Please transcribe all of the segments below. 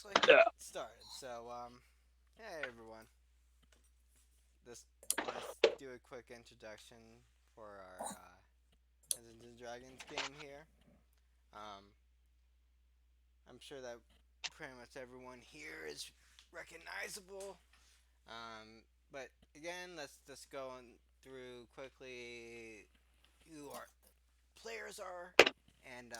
actually get started. So, hey everyone. Let's do a quick introduction for our Dungeons and Dragons game here. Um, I'm sure that pretty much everyone here is recognizable. But again, let's just go on through quickly who our players are and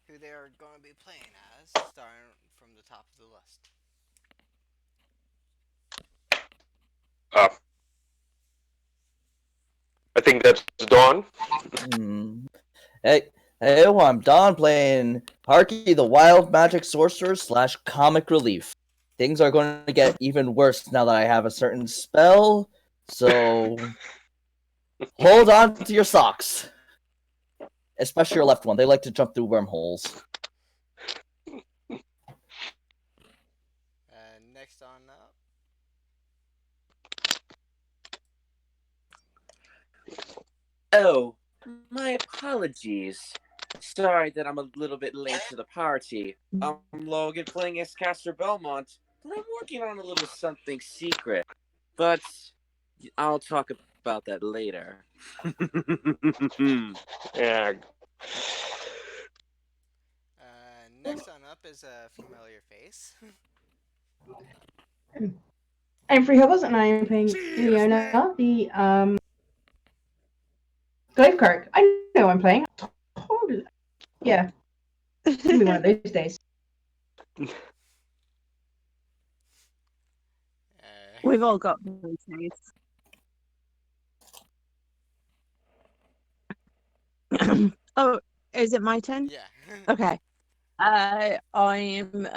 who they are going to be playing as, starting from the top of the list. Uh, I think that's Dawn. Hmm. Hey, I'm Don playing Harky the Wild Magic Sorcerer / Comic Relief. Things are going to get even worse now that I have a certain spell, so hold on to your socks. Especially your left one. They like to jump through wormholes. Next on up. Oh, my apologies. Sorry that I'm a little bit late to the party. I'm Logan playing as Caster Belmont, but I'm working on a little something secret. But I'll talk about that later. Yeah. Next on up is a familiar face. I'm Free Hubbles, and I am playing Leona, the Glaive I know I'm playing. Totally. Yeah. It's gonna be one of those days. We've all got those days. Oh, is it my turn? Yeah. Okay. I'm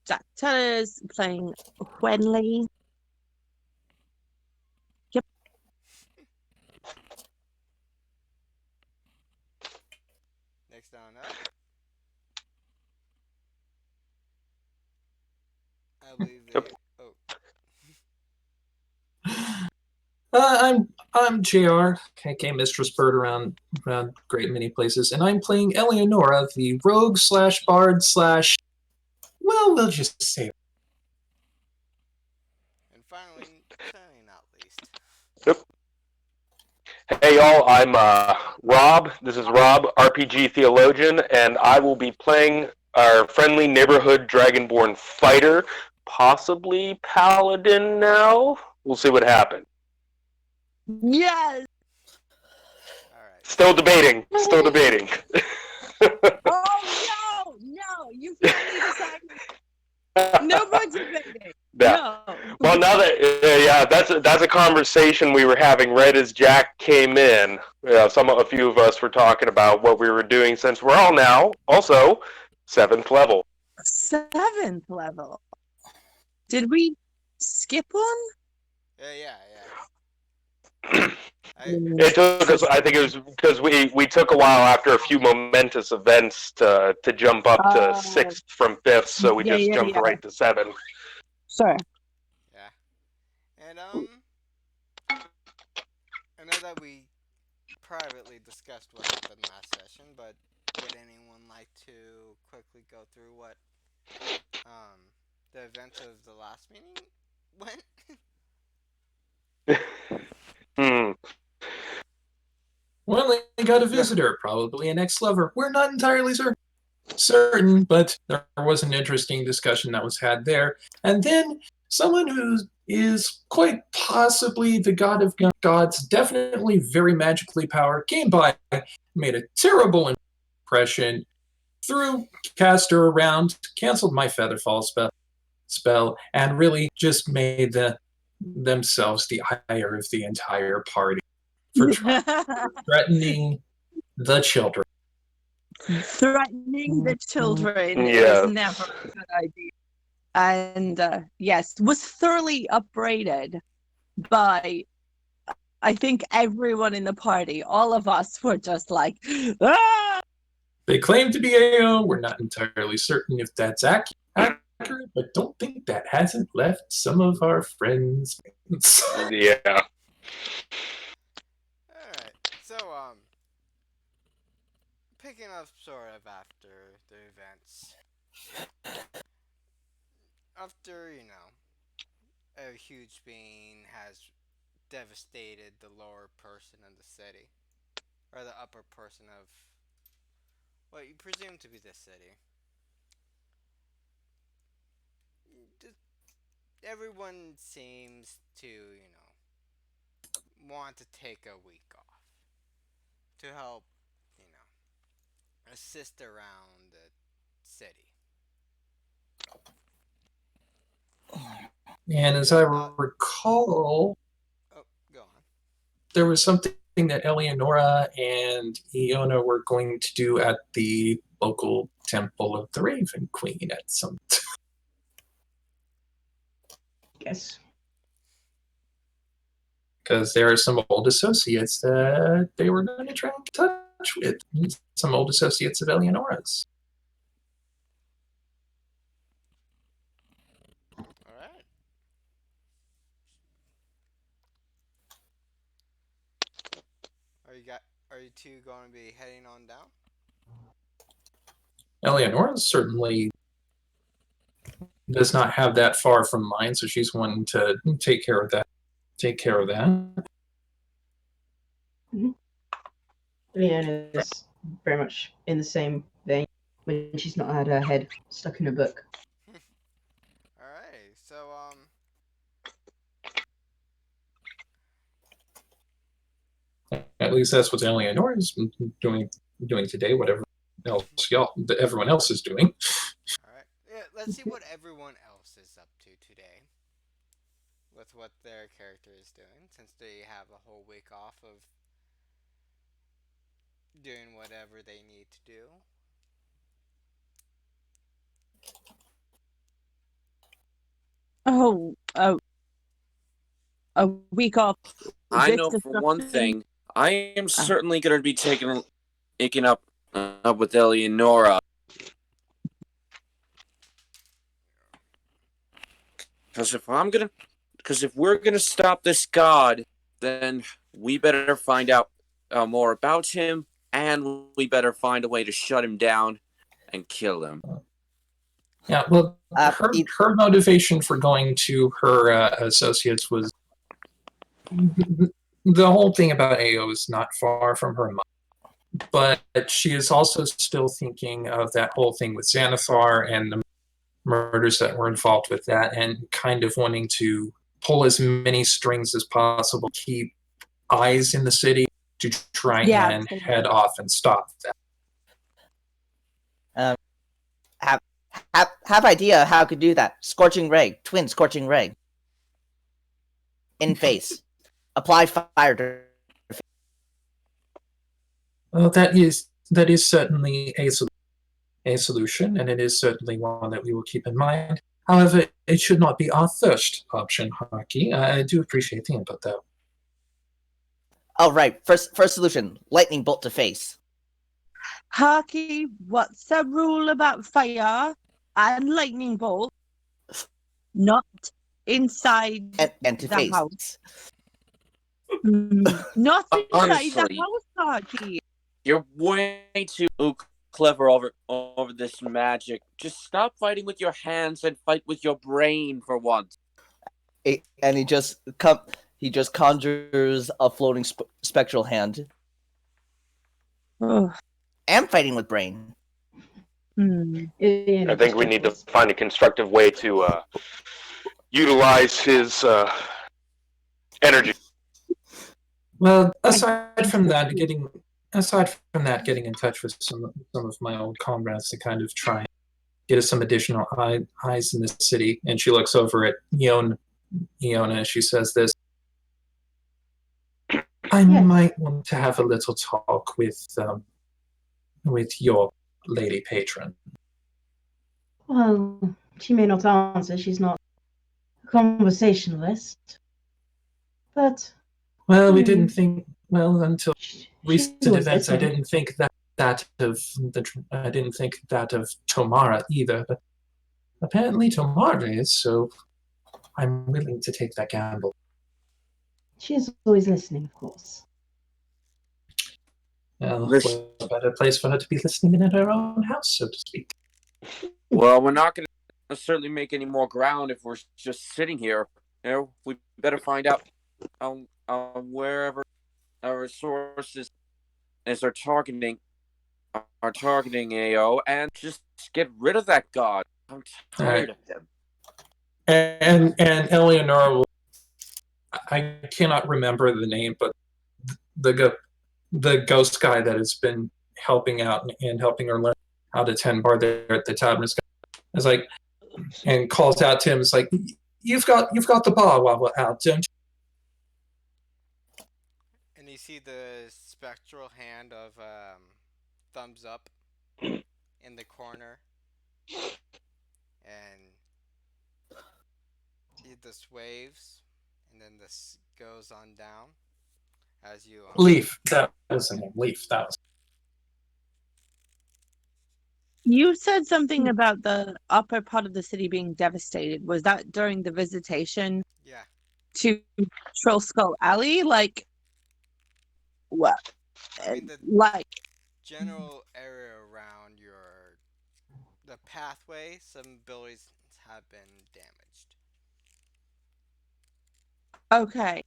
Jack Tellers playing Wenley. Yep. Next on up. I believe they. Yep. I'm JR, aka Mistress Bird around a great many places, and I'm playing Eleonora, the rogue / bard / well, we'll just say. And finally, certainly not least. Yep. Hey y'all, I'm Rob. This is Rob, RPG Theologian, and I will be playing our friendly neighborhood Dragonborn fighter, possibly Paladin now. We'll see what happens. Yes. All right. Still debating. Still debating. Oh no! You finally decided. No more debating. Yeah. No. Well, now that that's a conversation we were having right as Jack came in. A few of us were talking about what we were doing since we're all now also 7th level. 7th level. Did we skip one? Yeah. It took us. I think it was because we took a while after a few momentous events to jump up to 6th from 5th, so we just jumped right to 7th. Sure. Yeah. And I know that we privately discussed what happened last session, but would anyone like to quickly go through what the events of the last meeting went? Well, they got a visitor, probably an ex-lover. We're not entirely certain, but there was an interesting discussion that was had there. And then someone who is quite possibly the god of gods, definitely very magically powered, came by, made a terrible impression, threw Caster around, canceled my Featherfall spell, and really just made themselves the hire of the entire party for threatening the children. Threatening the children Yeah. is never a good idea. And yes, was thoroughly upbraided by, I think, everyone in the party. All of us were just like, ah! They claim to be AO. We're not entirely certain if that's accurate, but don't think that hasn't left some of our friends. Yeah. Alright, so, picking up sort of after the events. after, a huge being has devastated the lower person of the city, or the upper person of what you presume to be the city. Just everyone seems to, want to take a week off to help, assist around the city. And as I Uh, recall, oh, go on. there was something that Eleonora and Iona were going to do at the local temple of the Raven Queen at some Yes. because there are some old associates that they were going to try and get in touch with. Some old associates of Eleonora's. All right. Are you two going to be heading on down? Eleonora's certainly does not have that far from mine, so she's wanting to take care of that. Take care of that. Leona is very much in the same vein when she's not had her head stuck in a book. All right. So At least that's what Eleonora's doing today. Whatever else everyone else is doing. all right. Yeah, let's see what everyone else is up to today with what their character is doing, since they have a whole week off of doing whatever they need to do. Oh, a week off. I This know for one discussion. thing, I am certainly going to be taking up with Eleonora. Because if we're gonna stop this god, then we better find out more about him, and we better find a way to shut him down and kill him. Yeah, well, her motivation for going to her associates was the whole thing about AO is not far from her mind, but she is also still thinking of that whole thing with Xanathar and the murders that were involved with that, and kind of wanting to pull as many strings as possible, keep eyes in the city to try and head off and stop that. Have idea how I could do that. Scorching ray, twin scorching ray. In face. Apply fire to Well, that is certainly a solution, and it is certainly one that we will keep in mind. However, it should not be our first option, Haki. I do appreciate the input, though. Oh, right. First solution. Lightning bolt to face. Haki, what's the rule about fire and lightning bolt? Not inside and to the face. house. Not inside Honestly, the house, Haki. You're way too clever over this magic. Just stop fighting with your hands and fight with your brain for once. And he just conjures a floating spectral hand. Oh. I'm fighting with brain. I think we need to find a constructive way to utilize his energy. Well, aside from that, getting in touch with some of my old comrades to kind of try and get us some additional eyes in the city. And she looks over at Iona as she says this. I might want to have a little talk with your lady patron. Well, she may not answer. She's not a conversationalist. But well, we didn't think. Well, until recent events, listening. I didn't think that of Tomara either. But apparently, Tomara is. So I'm willing to take that gamble. She is always listening, of course. Well, what a better place for her to be listening in at her own house, so to speak. Well, we're not going certainly make any more ground if we're just sitting here. We better find out wherever our sources is are targeting AO, and just get rid of that god. I'm tired of him. And Eleanor, I cannot remember the name, but the ghost guy that has been helping out and helping her learn how to tend bar there at the tavern is like, and calls out to him. It's like, you've got the bar while we're out, don't you? And you see the spectral hand of thumbs up in the corner, and this waves, and then this goes on down as you. Leaf. That was the name. Leaf. That was. You said something about the upper part of the city being devastated. Was that during the visitation Yeah. to Troll Skull Alley? Like, what? I mean, the Like, general area around the pathway, some buildings have been damaged. okay.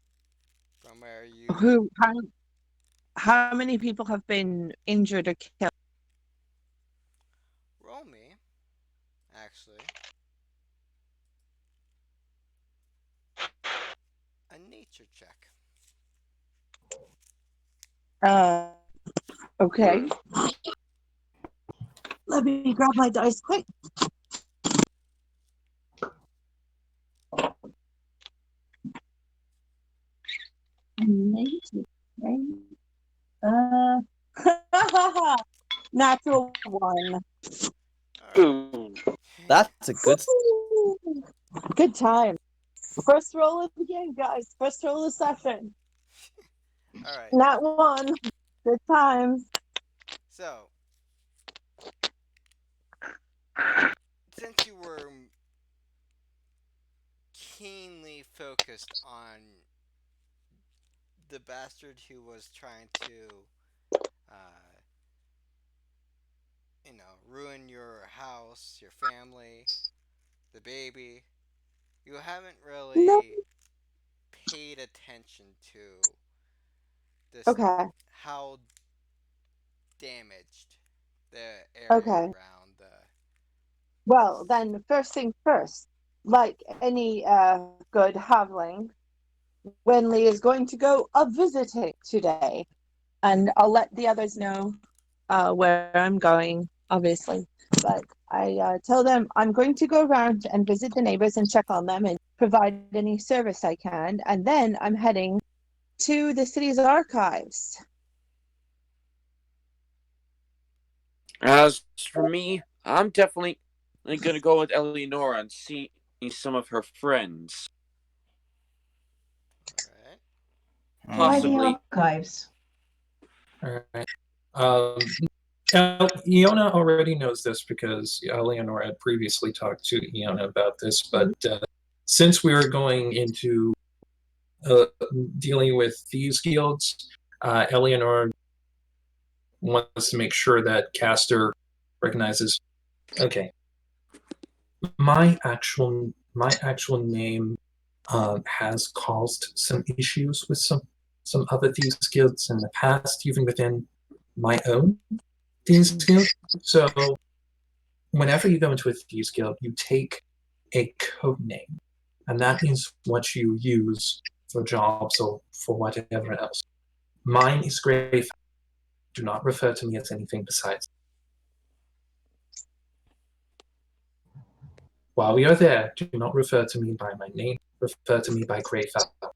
From where you. How many people have been injured or killed? Roll me, actually. A nature check. Okay. Let me grab my dice quick. Natural one. Ooh. That's a good. Good time. First roll of the game, guys. First roll of the session. All right. Not one. Good times. So, since you were keenly focused on the bastard who was trying to, ruin your house, your family, the baby, you haven't really paid attention to this. Okay. How damaged the area around the. Well, then, first thing first, like any good halfling, Winley is going to go visiting today. And I'll let the others know where I'm going, obviously. But I tell them I'm going to go around and visit the neighbors and check on them and provide any service I can. And then I'm heading to the city's archives. As for me, I'm definitely going to go with Eleonora and see some of her friends. Alright. Why the Possibly. archives? All right. Iona already knows this because Eleanor had previously talked to Iona about this, but since we are going into dealing with thieves guilds, Eleanor wants to make sure that Castor recognizes. Okay, my actual name has caused some issues with some other thieves guilds in the past, even within my own thieves guild. So whenever you go into a thieves guild, you take a code name, and that is what you use for jobs or for whatever else. Mine is Grey. Do not refer to me as anything besides. While we are there, do not refer to me by my name. Refer to me by Grey Fowl.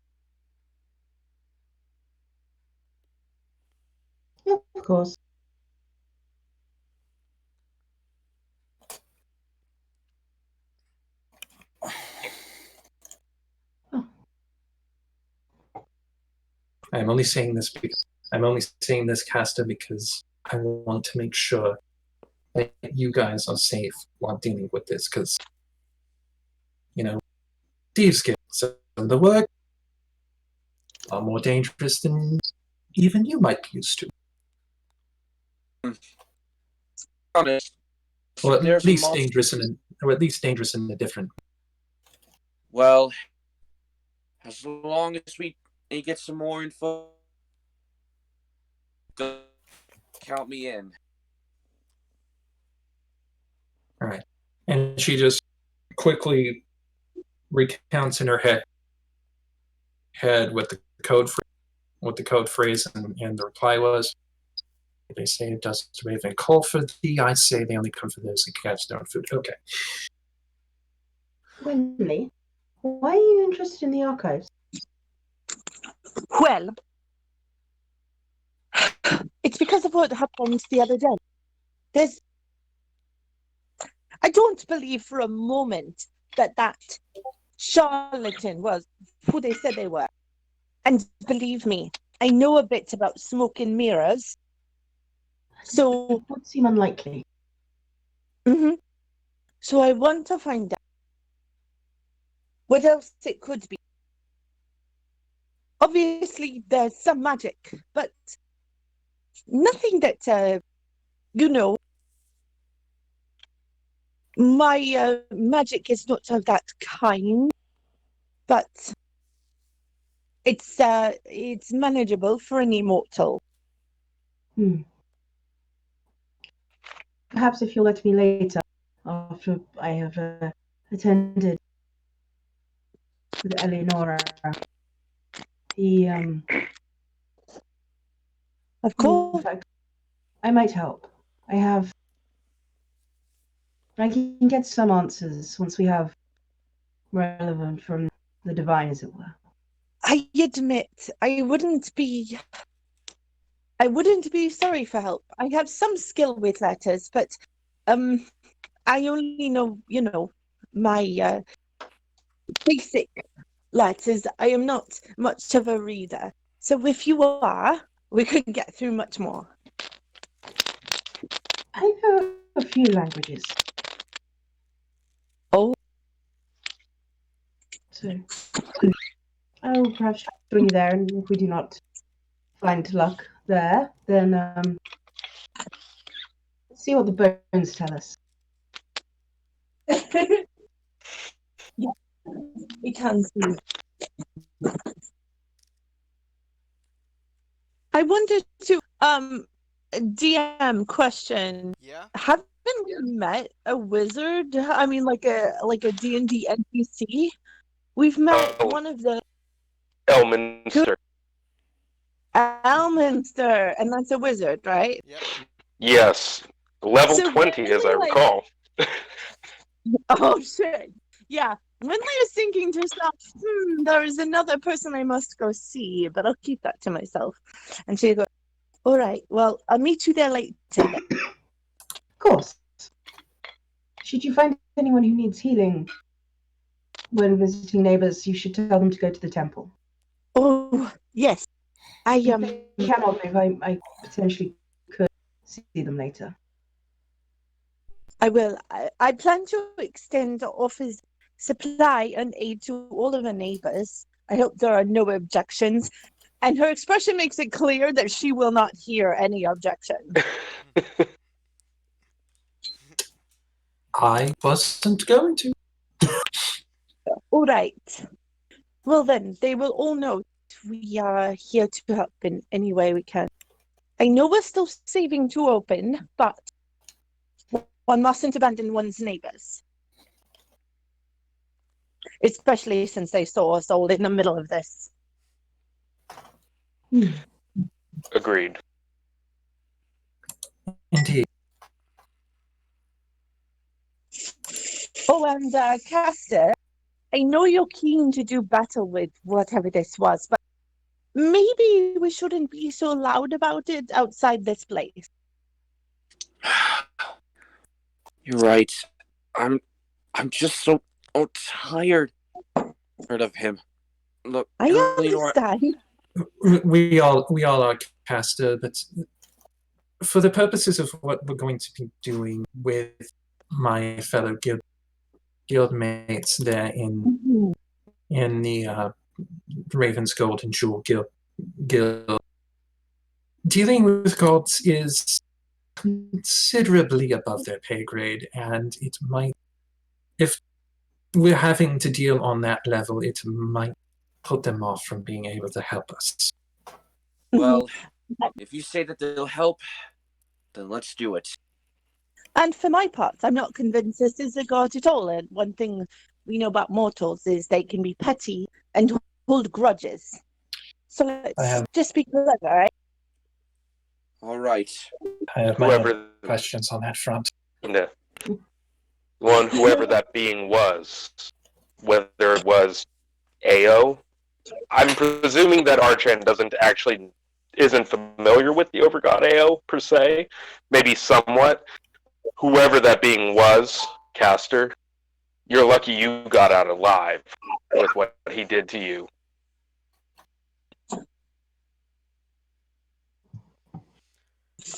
Of course. I'm only saying this, Castor, because I want to make sure that you guys are safe while dealing with this, because, thieves get some of the work are more dangerous than even you might be used to. Honest. Or at There's least dangerous in or at least dangerous in a different. Well, as long as we get some more info, count me in. All right, and she just quickly recounts in her head what the code phrase and the reply was. They say it doesn't even call for thee. I say they only come for those that catch their own food. Okay. Winley, why are you interested in the archives? Well, it's because of what happened the other day. I don't believe for a moment that charlatan was who they said they were. And believe me, I know a bit about smoke and mirrors. So It would seem unlikely. Mm-hmm. So I want to find out what else it could be. Obviously, there's some magic, but nothing that, my magic is not of that kind, but it's manageable for an immortal. Perhaps if you'll let me later, after I have attended with Eleonora, Of course. In fact, I might help. I can get some answers once we have relevant from the divine, as it were. I admit I wouldn't be sorry for help. I have some skill with letters, but I only know, my basic letters. I am not much of a reader. So if you are, we could get through much more. I know a few languages. Oh. So I will perhaps join you there, and if we do not find luck there, then let's see what the bones tell us. Yeah, we can see. I wanted to DM question. Yeah. Haven't we met a wizard? I mean, like a D&D NPC. We've met one of the Elminster. Elminster, and that's a wizard, right? Yep. Yes. Level So 20, as I really, like- recall. Oh shit! Yeah, Winley is thinking to herself, there is another person I must go see, but I'll keep that to myself. And she goes, all right, well, I'll meet you there later. Of course. Should you find anyone who needs healing when visiting neighbors, you should tell them to go to the temple. Oh, yes. If they cannot move, I potentially could see them later. I will. I plan to extend offers supply and aid to all of the neighbors. I hope there are no objections. And her expression makes it clear that she will not hear any objection. I wasn't going to. All right. Well then, they will all know we are here to help in any way we can. I know we're still saving to open, but one mustn't abandon one's neighbors. Especially since they saw us all in the middle of this. Agreed. Indeed. Oh, and Caster, I know you're keen to do battle with whatever this was, but maybe we shouldn't be so loud about it outside this place. You're right. I'm just so tired of him. Look, I Eleonora, understand. We all are, Caster, but for the purposes of what we're going to be doing with my fellow guildmates there in the Raven's Gold and Jewel Guild, dealing with gods is considerably above their pay grade, and it might if we're having to deal on that level, it might put them off from being able to help us. Well, if you say that they'll help, then let's do it. And for my part, I'm not convinced this is a god at all. And one thing we know about mortals is they can be petty and hold grudges. So let's just be clever, right? All right. I have my own Whoever, questions on that front. yeah, whoever that being was, whether it was Ao, I'm presuming that Archan isn't familiar with the Overgod Ao per se, maybe somewhat. Whoever that being was, Caster, you're lucky you got out alive with what he did to you.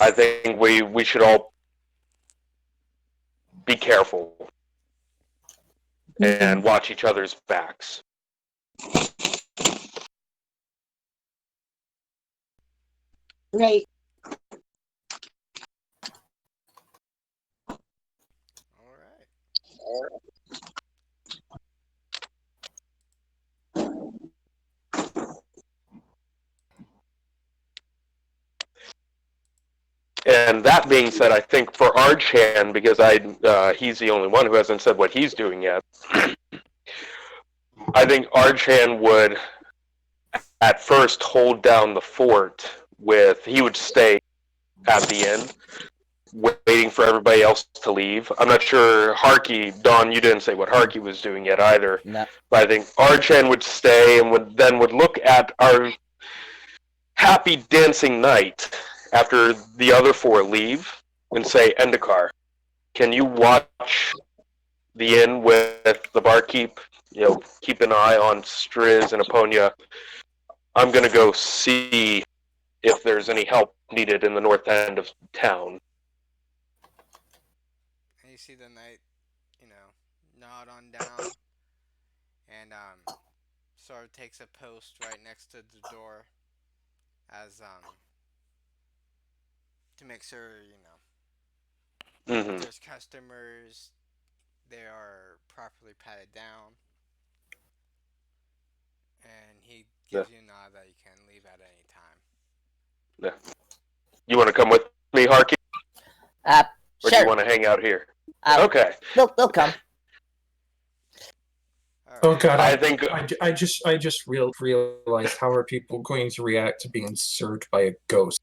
I think we should all be careful and watch each other's backs. Right. All right. And that being said, I think for Archan, because he's the only one who hasn't said what he's doing yet, I think Archan would at first hold down the fort he would stay at the inn, waiting for everybody else to leave. I'm not sure, Dawn, you didn't say what Harky was doing yet either. No. But I think Archan would stay and would look at our happy dancing night after the other four leave and say, Endikar, can you watch the inn with the barkeep? Keep an eye on Striz and Aponia. I'm going to go see if there's any help needed in the north end of town. And you see the knight, nod on down, and sort of takes a post right next to the door, as to make sure if Mm-hmm. there's customers, they are properly patted down, and he gives you a nod that you can leave at any time. Yeah. You want to come with me, Harky? Or Sure. do you want to hang out here? Okay. They'll come. All Oh right. god, I think I just realized how are people going to react to being served by a ghost?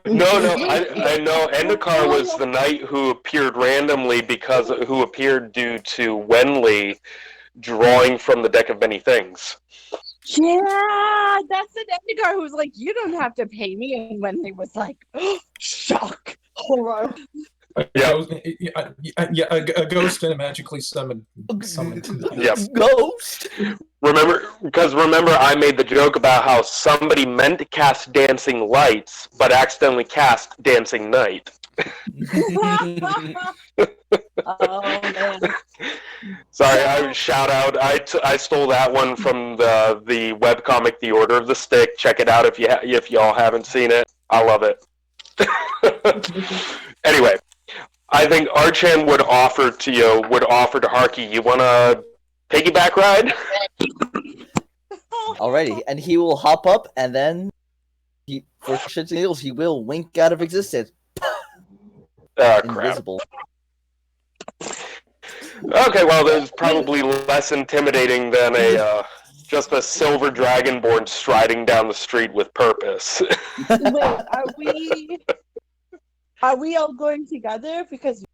no, I know Endikar was the knight who appeared randomly who appeared due to Wenley drawing from the deck of many things. Yeah, that's an Edgar who's like, you don't have to pay me. And when they was like, shock, horror. A ghost and a magically summoned. Yep. Ghost. Remember, I made the joke about how somebody meant to cast Dancing Lights, but accidentally cast Dancing Night. Oh man. Sorry, shout out. I stole that one from the webcomic The Order of the Stick. Check it out if y'all haven't seen it. I love it. Anyway, I think Archan would offer to Harky, you want a piggyback ride? Alrighty, and he will hop up, and then for shits and giggles, he will wink out of existence. Crap. Invisible. Okay, well, there's probably less intimidating than just a silver dragonborn striding down the street with purpose. Wait, are we all going together? Because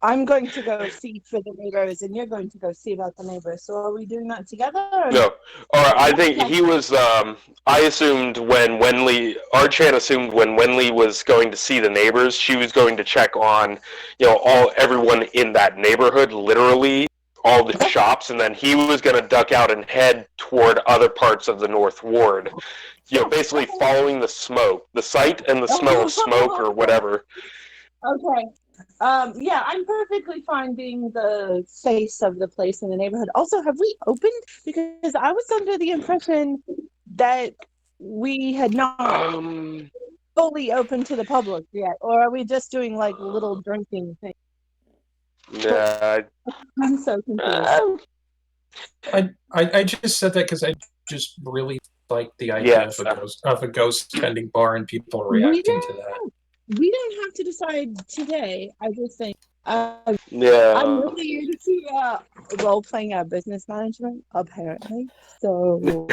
I'm going to go see for the neighbors, and you're going to go see about the neighbors. So are we doing that together? Or? No. Or I think he was, I assumed Archan assumed when Wenley was going to see the neighbors, she was going to check on, everyone in that neighborhood, literally, all the shops, and then he was going to duck out and head toward other parts of the North Ward. Basically following the smoke, the sight and the smell of smoke or whatever. Okay. Yeah, I'm perfectly fine being the face of the place in the neighborhood. Also, have we opened? Because I was under the impression that we had not fully opened to the public yet. Or are we just doing like little drinking things? Nah, I'm so confused. uh, I just said that because I just really like the idea yeah, of a ghost tending bar and people We reacting to that. don't we don't have to decide today. I just think I'm yeah. really into role playing business management, apparently. So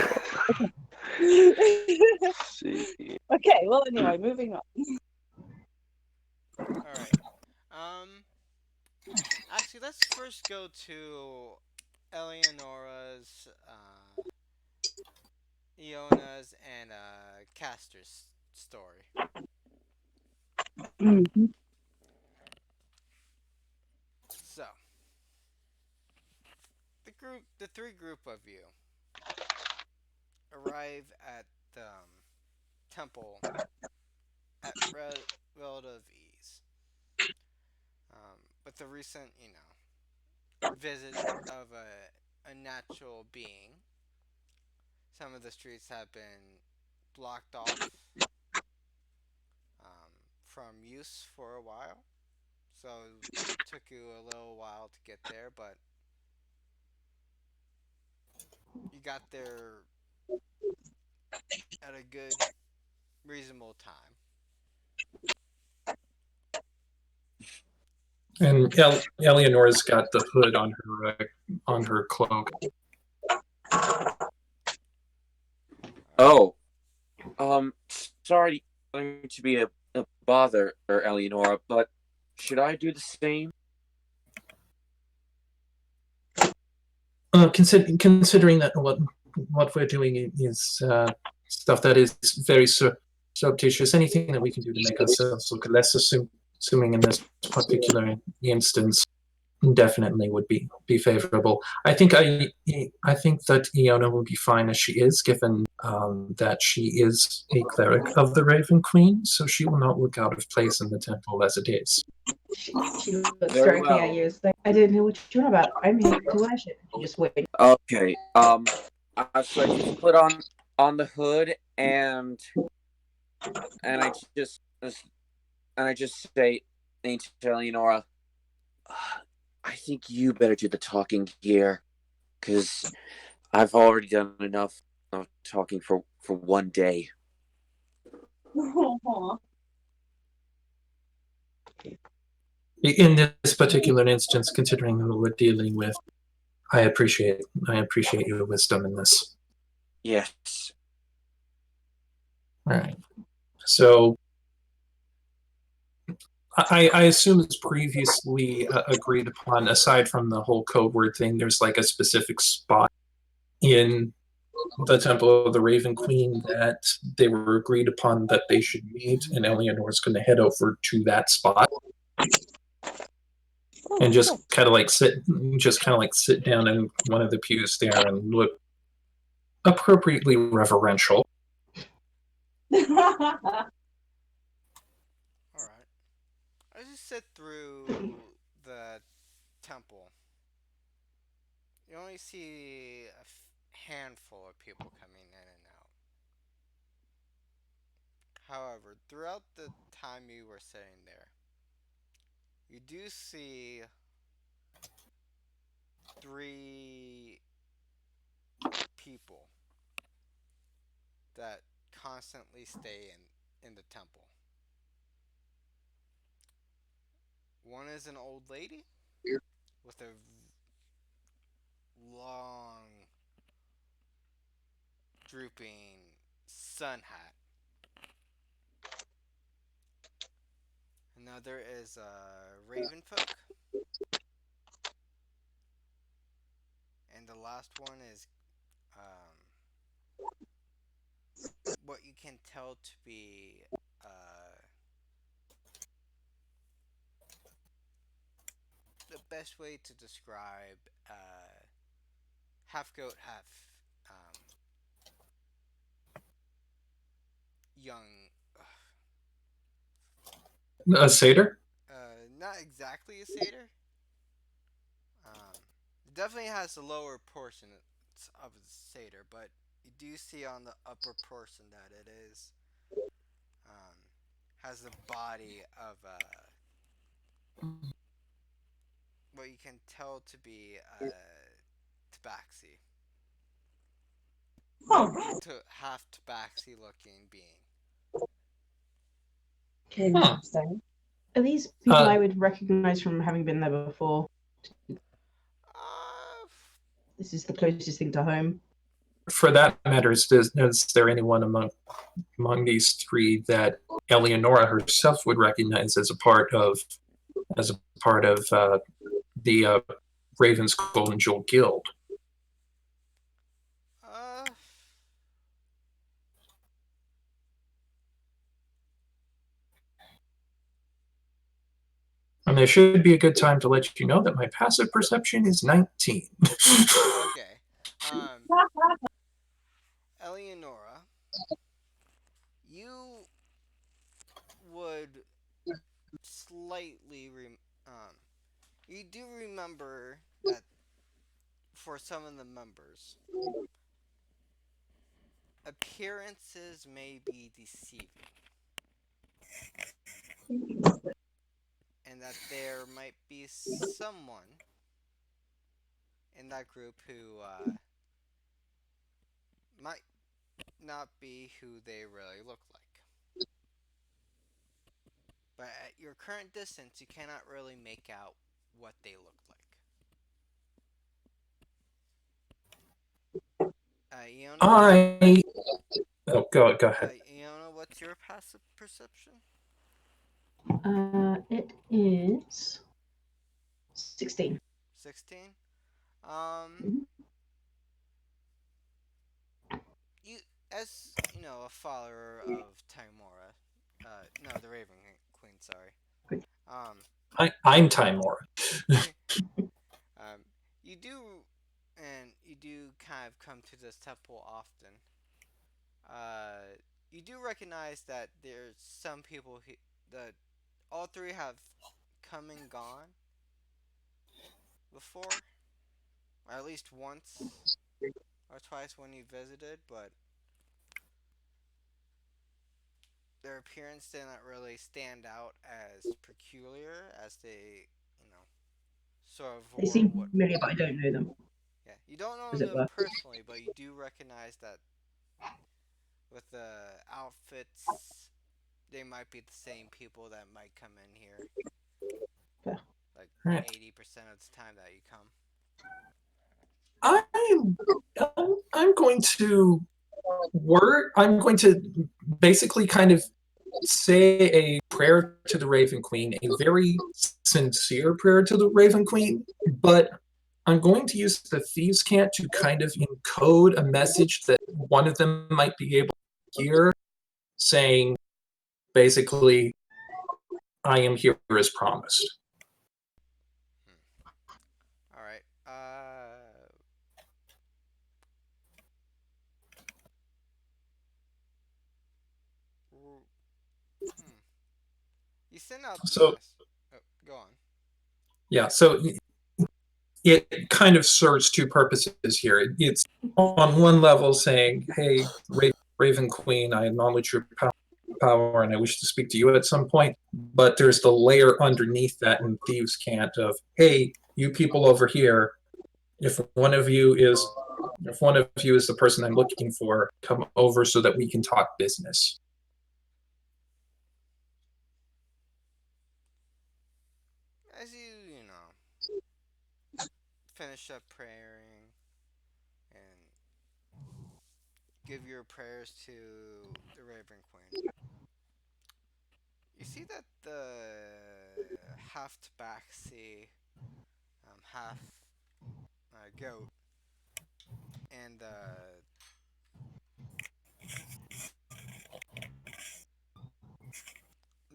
See. okay, well anyway, moving on. All right. Um, Actually, let's first go to Eleonora's, Iona's, and Castor's story. Mhm. So, the three group of you arrive at the temple at relative ease. With the recent, visit of a natural being, some of the streets have been blocked off from use for a while. So it took you a little while to get there, but you got there at a good, reasonable time. And Eleanor's got the hood on her cloak. Oh, sorry to be a bother, Eleonora, but should I do the same? Considering that what we're doing is stuff that is very surreptitious, anything that we can do to make ourselves look less assuming in this particular instance definitely would be favorable. I think that Iona will be fine as she is, given that she is a cleric of the Raven Queen, so she will not look out of place in the temple as it is. She looks Very directly at well. you. It's like, I didn't know what you're on about. I'm here to worship. You just wait. Okay. So I just put on the hood and I just say, Aunt Eleonora, I think you better do the talking here, because I've already done enough of talking for one day. In this particular instance, considering who we're dealing with, I appreciate your wisdom in this. Yes. All right. So I assume it's previously agreed upon, aside from the whole code word thing, there's like a specific spot in the Temple of the Raven Queen that they were agreed upon that they should meet, and Eleanor's going to head over to that spot and just kind of like sit down in one of the pews there and look appropriately reverential. All right. As you sit through the temple, you only see a handful of people coming in and out. However, throughout the time you were sitting there, you do see three people that constantly stay in the temple. One is an old lady with a long, drooping sun hat. Another is a ravenfolk, and the last one is um, what you can tell to be uh, the best way to describe half goat, half um, young. A satyr? Not exactly a satyr. It definitely has the lower portion of a satyr, but you do see on the upper portion that it is has the body of what you can tell to be tabaxi, Oh, to half tabaxi looking being. Huh. Interesting. Are these people Uh, I would recognize from having been there before? Uh, This is the closest thing to home. for that matter, is there anyone among these three that Eleonora herself would recognize as a part of the Raven's Golden Jewel Guild? uh, And there should be a good time to let you know that my passive perception is 19. okay. Eleonora, you would slightly you do remember that for some of the members, appearances may be deceiving, and that there might be someone in that group who might not be who they really look like. But at your current distance, you cannot really make out what they look like. Iona, I go ahead. Iona, what's your passive perception? It is 16. 16. Um, Mhm. you, as you know, a follower of Timora, no, the Raven Queen. Sorry. Good. Um, I'm Timora. um, you do, and you do kind of come to this temple often. You do recognize that there's some people who, that all three have come and gone before, or at least once or twice when you visited, but their appearance did not really stand out as peculiar as they, you know, sort of They were seem what. familiar, but I don't know them, Yeah, you don't know as it them were. personally, but you do recognize that with the outfits, they might be the same people that might come in here, Fair. like Right. 80% of the time that you come. I'm going to I'm going to basically kind of say a prayer to the Raven Queen, a very sincere prayer to the Raven Queen, but I'm going to use the Thieves' Cant to kind of encode a message that one of them might be able to hear, saying basically, I am here as promised. All right. Hmm. You send out the So, mess. Oh, go on. yeah, so it kind of serves two purposes here. It's on one level saying, hey, Raven Queen, I acknowledge your power and I wish to speak to you at some point. But there's the layer underneath that in Thieves' Cant of, hey, you people over here, if one of you is the person I'm looking for, come over so that we can talk business. As you know, finish up praying and give your prayers to the Raven Queen, you see that the half tabaxi, half goat, and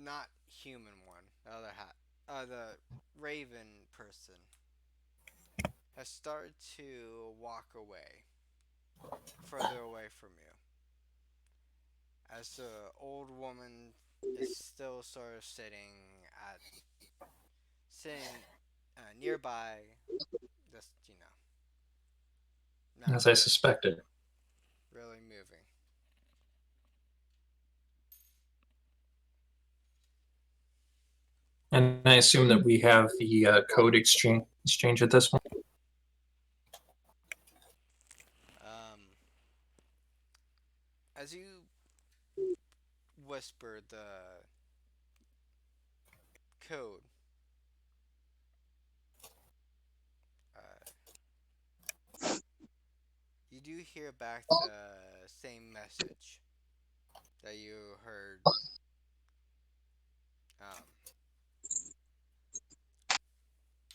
not human one, the other half, the Raven person, has started to walk away, further away from you, as the old woman is still sort of sitting nearby, just not As I really, suspected. really moving. And I assume that we have the code exchange exchange at this point. Um, as you whisper the code, uh, you do hear back the same message that you heard um,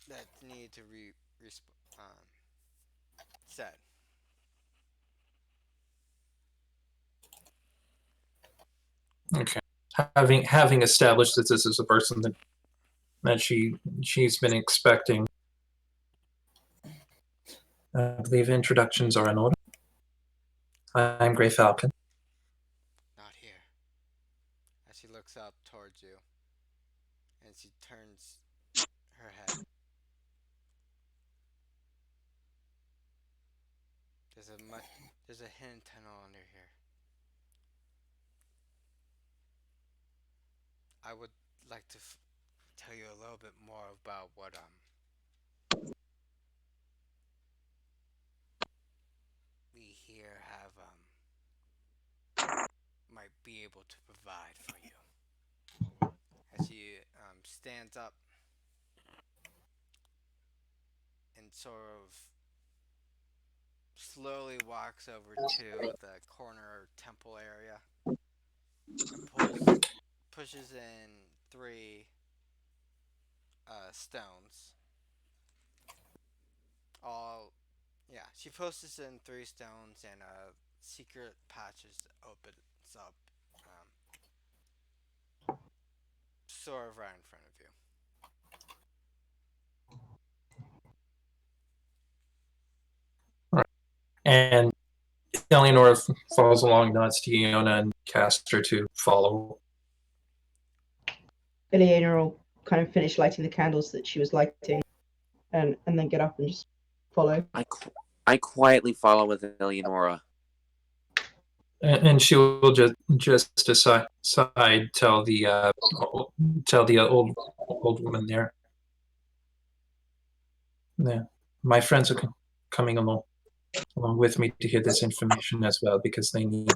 that needed to um, said. Okay. Having established that this is a person that she's been expecting, I believe introductions are in order. I'm Grey Falcon. Not here. As she looks up towards you, and she turns her head. There's there's a hidden tunnel under here. I would like to tell you a little bit more about what we here have might be able to provide for you. As she stands up and sort of slowly walks over to the corner temple area and pushes in three stones. All yeah, she pushes in three stones and a secret patches opens up, um, sort of right in front of you. All right. And Eleanor follows along, nods to Iona, and casts her to follow. Eleanor will kind of finish lighting the candles that she was lighting, and then get up and just follow. I quietly follow with Eleonora. And she will just aside tell the old woman there. Yeah, my friends are coming along with me to hear this information as well because they need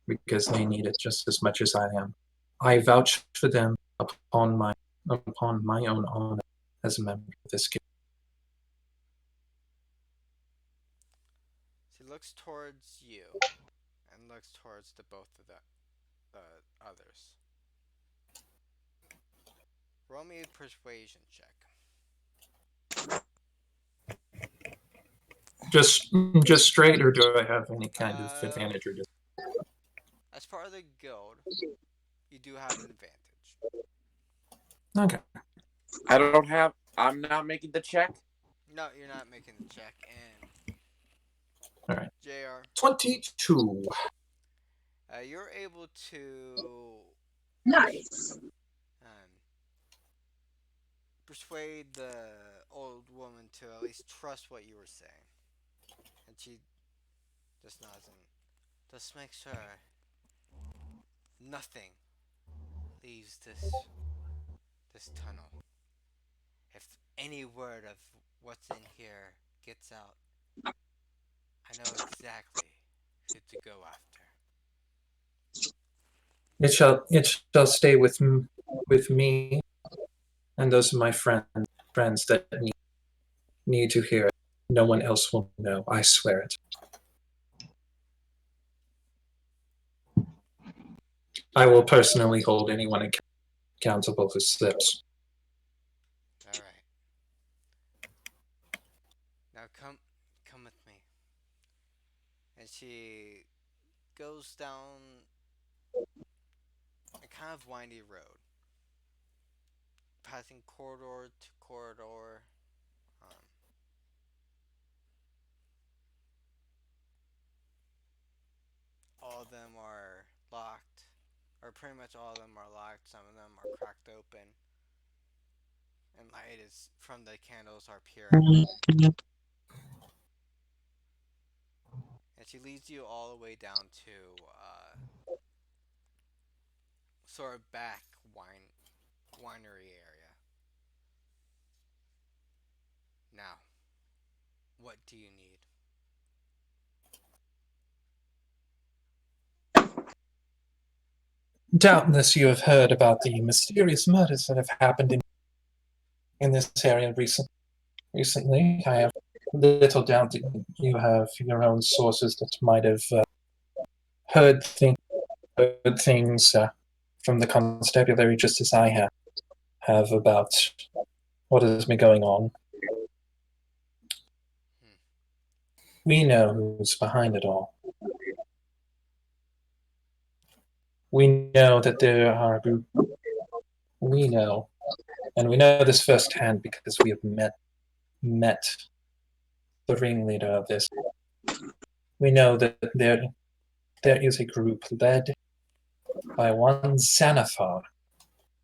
it just as much as I am. I vouch for them upon my own honor as a member of this guild. She looks towards you and looks towards the both of the others. Roll me a persuasion check. Just straight, or do I have any kind of advantage or As part of the guild, you do have an advantage. okay? I don't have. I'm not making the check. No, you're not making the check. And All right, Jr. 22. You're able to Nice. um, persuade the old woman to at least trust what you were saying, and she just nods and just make sure nothing leaves this tunnel. If any word of what's in here gets out, I know exactly who to go after. It shall stay with me and those of my friends that need to hear it. No one else will know. I swear it. I will personally hold anyone accountable who slips. All right. Now come with me. And she goes down a kind of windy road, passing corridor to corridor. Um, all of them are locked, or pretty much all of them are locked. Some of them are cracked open, and light is from the candles are peering out. And she leads you all the way down to sort of back winery area. What do you need? Doubtless you have heard about the mysterious murders that have happened in this area recently. I have little doubt that you have your own sources that might have heard, heard things from the constabulary, just as I have about what has been going on. Hmm. We know who's behind it all. We know that there are group. We know, and we know this firsthand because we have met the ringleader of this. We know that there is a group led by one Xanathar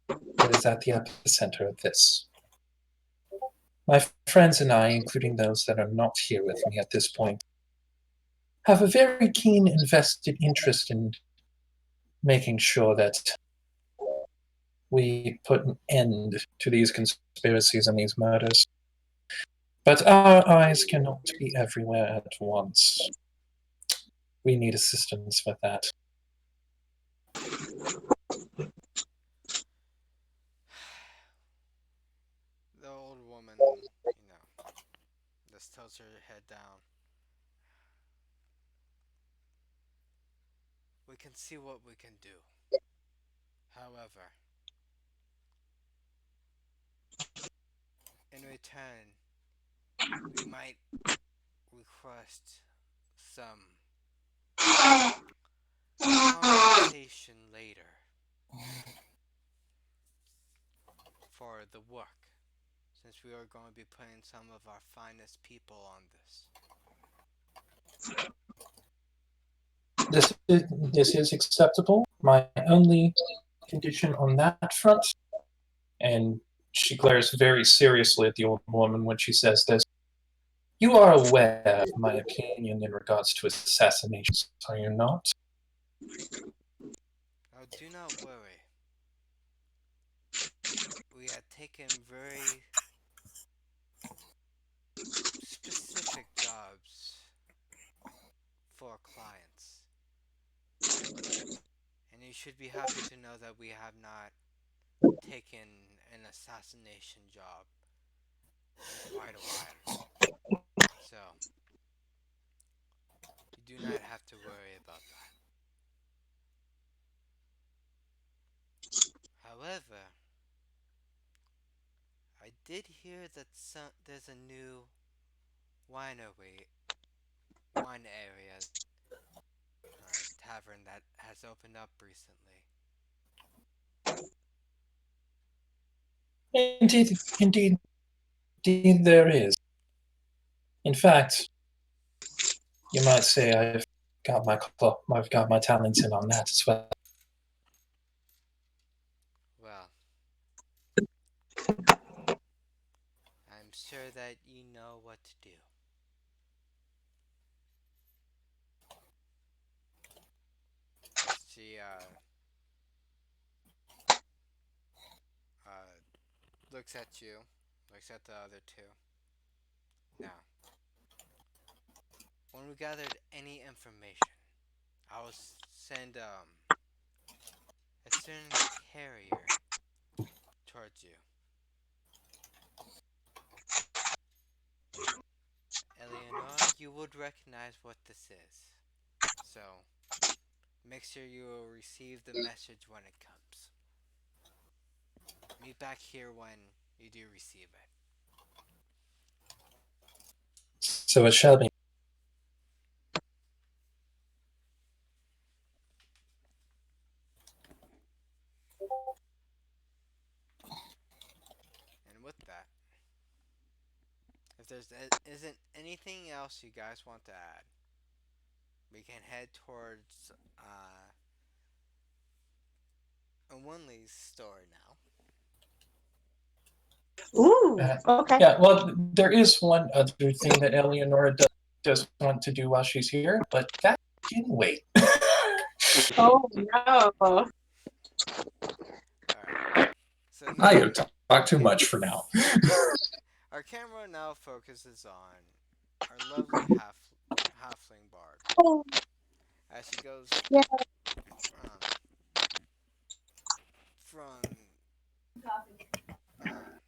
that is at the epicenter of this. My friends and I, including those that are not here with me at this point, have a very keen invested interest in making sure that we put an end to these conspiracies and these murders. But our eyes cannot be everywhere at once. We need assistance with that. The old woman, just tilts her head down. We can see what we can do. However, in return, we might request some compensation later for the work, since we are going to be putting some of our finest people on this. This is acceptable. My only condition on that front, and she glares very seriously at the old woman when she says this. You are aware of my opinion in regards to assassinations, are you not? Now, do not worry. We had taken very specific jobs for clients. And you should be happy to know that we have not taken an assassination job in quite a while. So, you do not have to worry about that. However, I did hear that there's a new winery, wine area, tavern that has opened up recently. Indeed, there is. In fact, you might say I've got my talents in on that as well. Well, I'm sure that you know what to do. She uh, looks at you, looks at the other two. Now, when we gathered any information, I will send a certain carrier towards you. Eleanor, you would recognize what this is. So, make sure you will receive the message when it comes. Meet back here when you do receive it. So it shall be. And with that, if there's isn't anything else you guys want to add, we can head towards Winley's store now. Ooh, okay. Yeah, well, there is one other thing that Eleonora does want to do while she's here, but that can wait. Oh no. Alright. So I now have talked too much for now. our camera now focuses on our lovely halfling bard Oh, as she goes yeah. um, from um,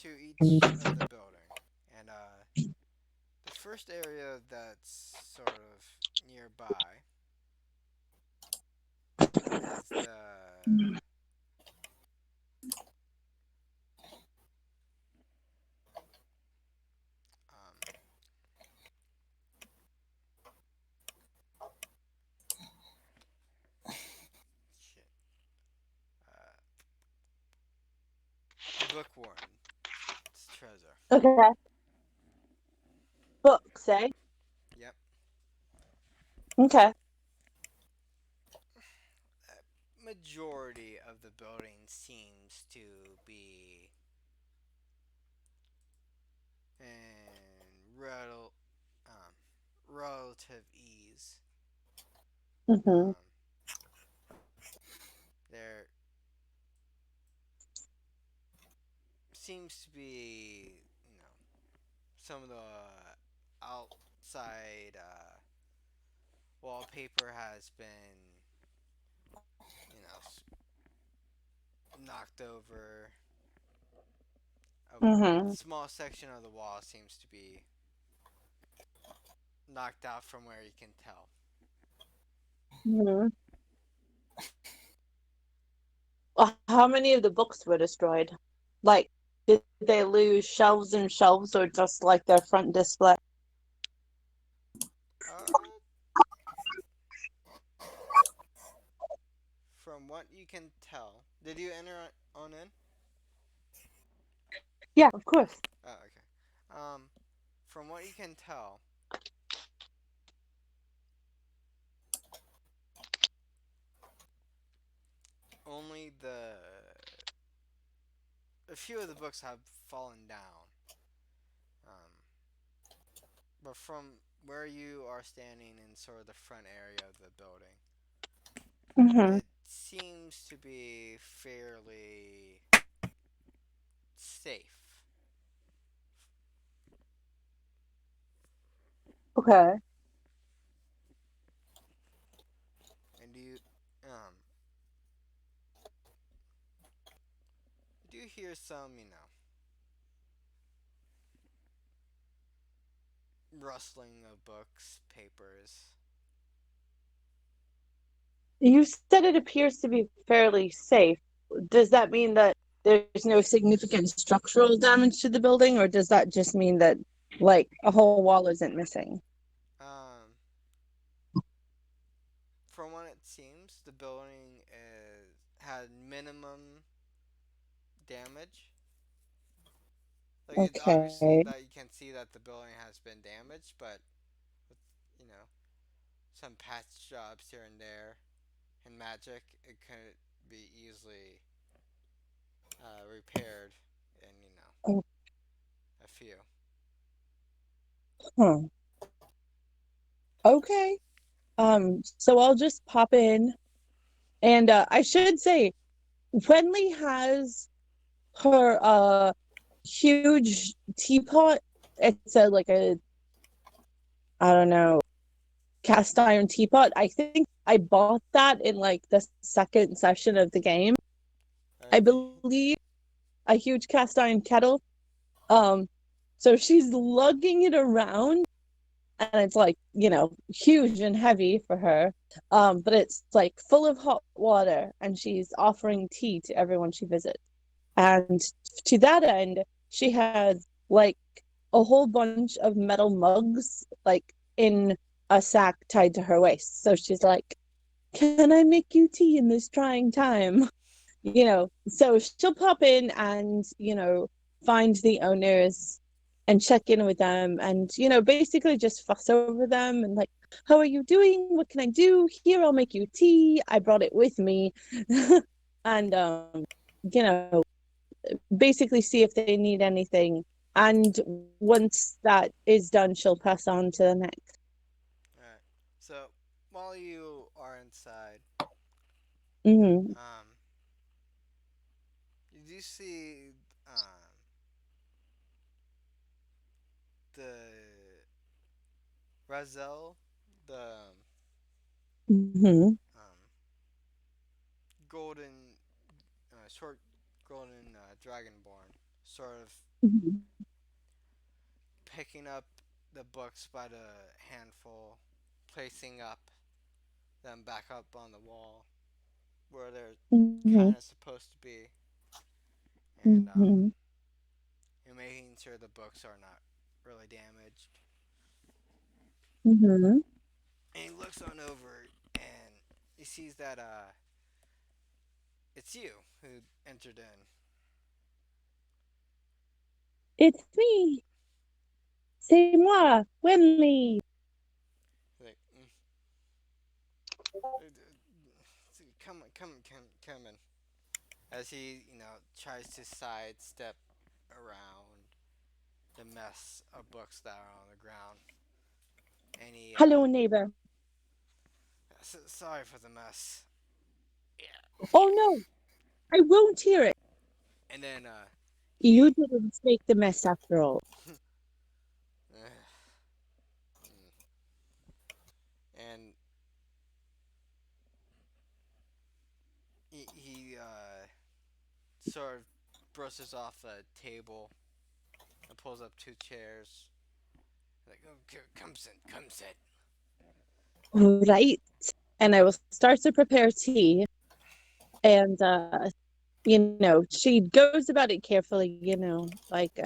to each of the building. And the first area that's sort of nearby is the um, shit, uh, the book warden's treasure. Okay. Books, eh? Yep. Okay. Majority of the building seems to be in um, relative ease. Mm-hmm. Um, there seems to be, some of the outside wallpaper has been, knocked over. A Mm-hmm. small section of the wall seems to be knocked out from where you can tell. Mm-hmm. How many of the books were destroyed? Like, did they lose shelves and shelves or just like their front display? Uh, from what you can tell, did you enter on in? Yeah, of course. Oh, okay. From what you can tell, only a few of the books have fallen down. Um, but from where you are standing in sort of the front area of the building, Mm-hmm. it seems to be fairly safe. Okay. And you do hear some, rustling of books, papers. You said it appears to be fairly safe. Does that mean that there's no significant structural damage to the building, or does that just mean that like a whole wall isn't missing? Um, from what it seems, the building had minimum damage. Like it's obviously Okay. that you can see that the building has been damaged, but with, you know some patch jobs here and there and magic, it could be easily repaired in Oh, a few. huh. Okay. So I'll just pop in, and I should say, Wenley has her huge teapot. It's a like a I don't know, cast iron teapot. I think I bought that in like the second session of the game. I Okay. believe a huge cast iron kettle. Um, so she's lugging it around, and it's like, huge and heavy for her. But it's like full of hot water, and she's offering tea to everyone she visits. And to that end, she has like a whole bunch of metal mugs, like in a sack tied to her waist. So she's like, "Can I make you tea in this trying time?" So she'll pop in and find the owners and check in with them, and basically just fuss over them and like, how are you doing, what can I do, here, I'll make you tea, I brought it with me. And you know basically see if they need anything, and once that is done, she'll pass on to the next. All right. So while you are inside, Mm-hmm. um, you do see um, Razel, the Mm-hmm. um, golden, short golden dragonborn, sort of Mm-hmm. picking up the books by the handful, placing them back up on the wall where they're Mm-hmm. kind of supposed to be, and Mm-hmm. making sure the books are not really damaged. Mm-hmm. And he looks on over and he sees that it's you who entered in. It's me. C'est moi, Winley. Like, come in. As he, tries to sidestep around the mess of books that are on the ground. And he, Hello, neighbor. sorry for the mess. Yeah. Oh no, I won't hear it. And then, You he, didn't make the mess after all. and he sort of brushes off a table and pulls up two chairs. Like, oh, come sit, come sit. Right. And I will start to prepare tea. And, she goes about it carefully, like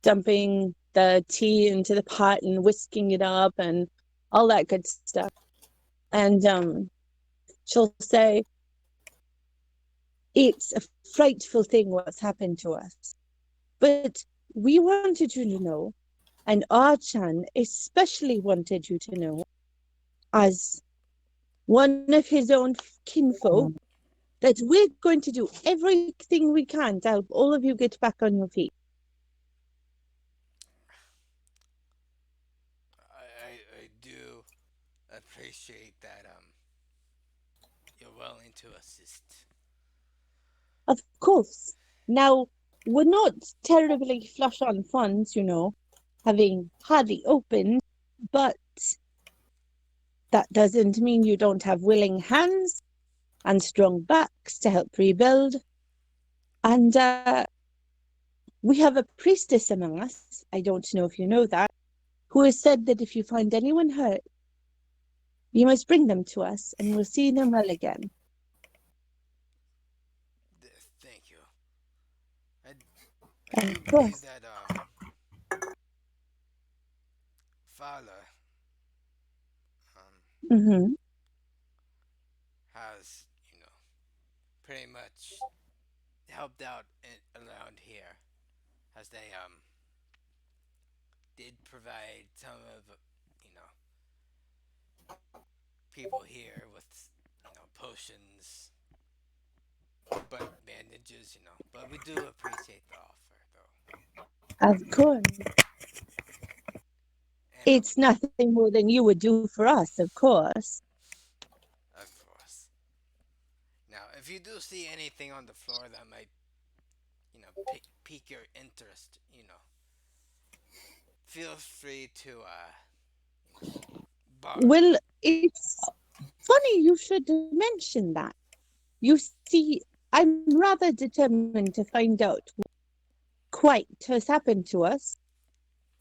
dumping the tea into the pot and whisking it up and all that good stuff. And she'll say, it's a frightful thing what's happened to us. But we wanted you to know, and Archan especially wanted you to know, as one of his own kinfolk, that we're going to do everything we can to help all of you get back on your feet. I do appreciate that you're willing to assist. Of course. Now, we're not terribly flush on funds, having hardly opened, but that doesn't mean you don't have willing hands and strong backs to help rebuild. And we have a priestess among us, I don't know if you know that, who has said that if you find anyone hurt, you must bring them to us and we'll see them well again. Thank you. I do Of believe course. that Fowler Mm-hmm. has pretty much helped out around here, as they did provide some of you know people here with potions, but bandages, But we do appreciate the offer, though. Of course. And It's nothing more than you would do for us, of course. of course. Now, if you do see anything on the floor that might, pique your interest, feel free to, borrow it. Well, it's funny you should mention that. You see, I'm rather determined to find out what quite has happened to us.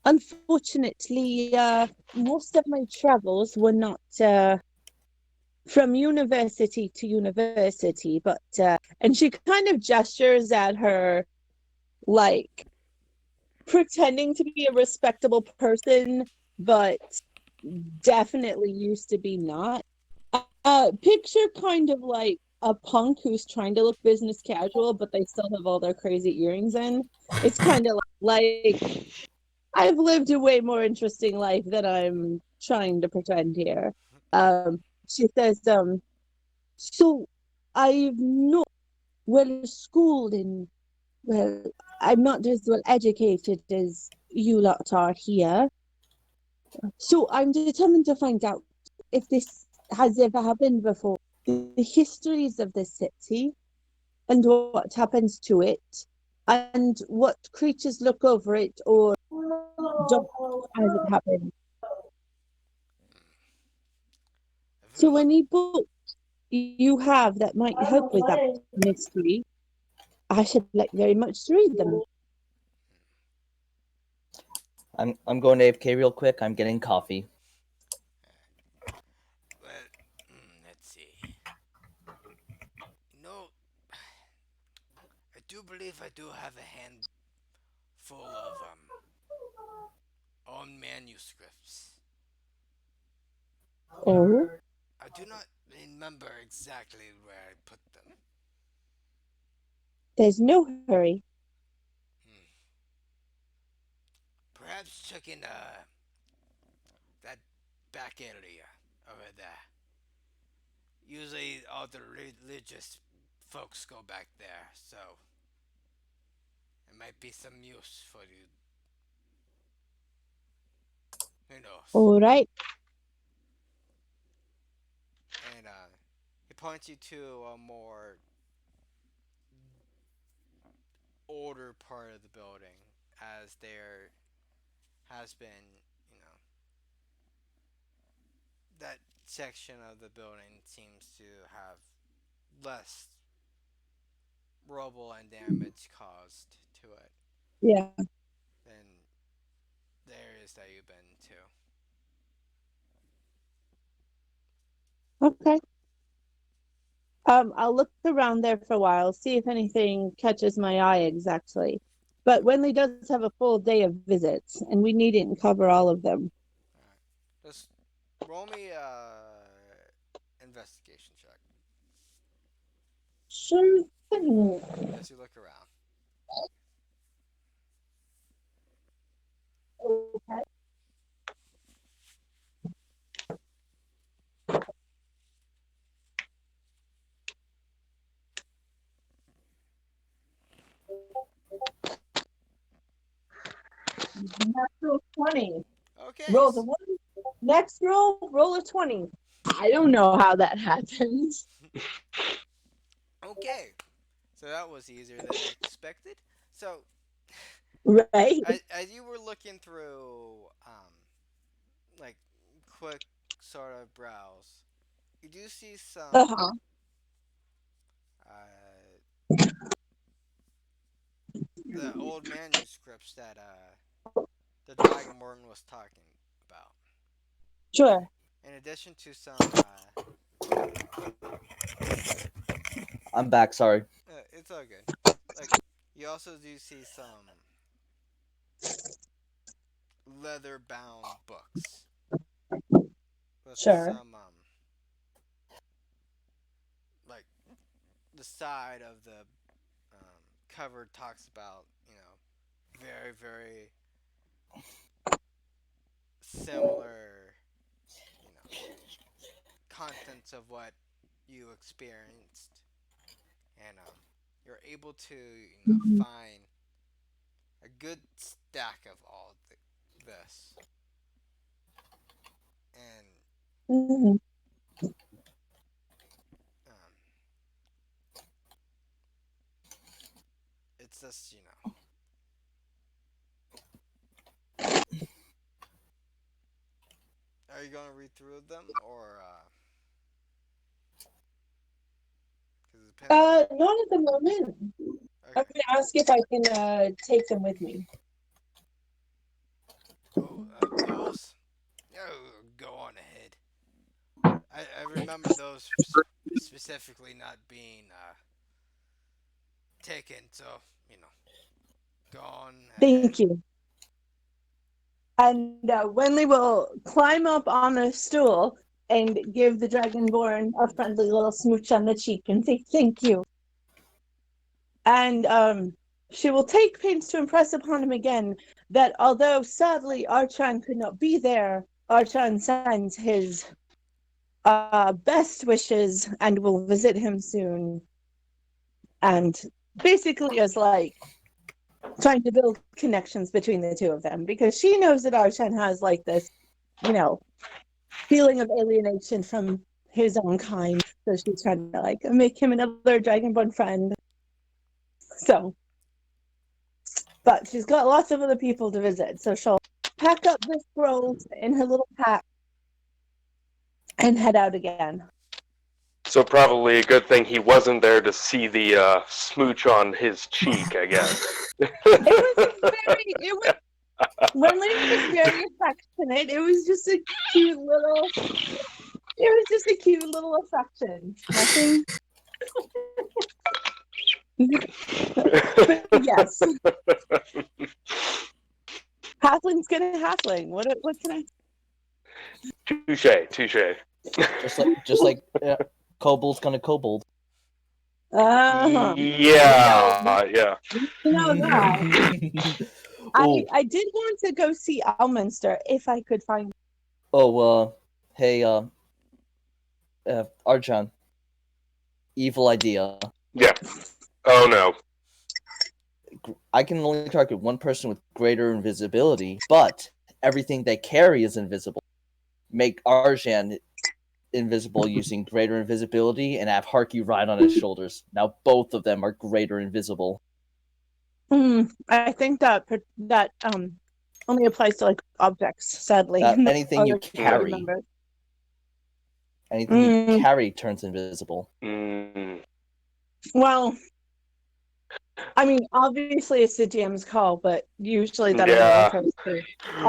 Unfortunately, most of my travels were not from university to university, but and she kind of gestures at her, like pretending to be a respectable person, but definitely used to be not. Picture kind of like a punk who's trying to look business casual, but they still have all their crazy earrings in. It's kind of like I've lived a way more interesting life than I'm trying to pretend here. She says, so I'm not well schooled and well, I'm not as well educated as you lot are here. So I'm determined to find out if this has ever happened before. The histories of the city and what happens to it, and what creatures look over it or don't as it happens. So any book you have that might help with that mystery, I should like very much to read them. I'm going to AFK real quick. I'm getting coffee. Well, let's see. No, I do believe I do have a handful of own manuscripts. Oh, I do not remember exactly where I put them. there's no hurry. Hmm. Perhaps check in that back area over there. Usually all the religious folks go back there, so it might be some use for you. Who knows? All right. And he points you to a more older part of the building, as there has been, you know, that section of the building seems to have less rubble and damage caused to it Yeah. than the areas that you've been to. Okay. I'll look around there for a while, see if anything catches my eye exactly. But Wenley does have a full day of visits, and we needn't cover all of them. Alright. Just roll me investigation check Sure thing. as you look around. Okay. Natural 20. Okay. Roll the one. Next roll a 20. I don't know how that happens. Okay. So that was easier than expected. So Right? as you were looking through, like quick sort of browse, you do see some Uh-huh. uh, the old manuscripts that the Dragonborn was talking about. Sure. In addition to some, I'm back. Sorry. it's all good. Like you also do see some leather-bound books with Sure. some like the side of the cover talks about, you know, very similar, you know, contents of what you experienced, and you're able to, you know, Mhm. find a good stack of all this, and Mhm. um, it's just, you know, are you gonna read through them, or because it depends. Not at the moment. I'm Okay. gonna ask if I can take them with me. Oh, those. Oh, go on ahead. I remember those specifically not being taken, so you know, go on ahead. Thank you. And Wenley will climb up on a stool and give the Dragonborn a friendly little smooch on the cheek and say thank you. And she will take pains to impress upon him again that although sadly Archon could not be there, Archon sends his best wishes and will visit him soon. And basically is like trying to build connections between the two of them because she knows that Archon has like this, you know, feeling of alienation from his own kind. So she's trying to like make him another Dragonborn friend. So, but she's got lots of other people to visit. So she'll pack up the scrolls in her little pack and head out again. So probably a good thing he wasn't there to see the smooch on his cheek, I guess. It was Wenley was very affectionate. It was just a cute little. It was just a cute little affection. Nothing. But yes, halfling's gonna halfling. What can I? Touche. Just like kobold's gonna kobold. Uh-huh. Yeah. No, that. Oh, I did want to go see Elminster if I could find. hey, Arjan. Evil idea. Yeah. Oh no. I can only target one person with greater invisibility, but everything they carry is invisible. Make Arjan invisible using greater invisibility and have Harky ride on his shoulders. Now both of them are greater invisible. I think that only applies to like objects. Sadly, Anything you carry. Anything you carry turns invisible. Well, I mean, obviously it's the DM's call, but usually that only Yeah. refers to.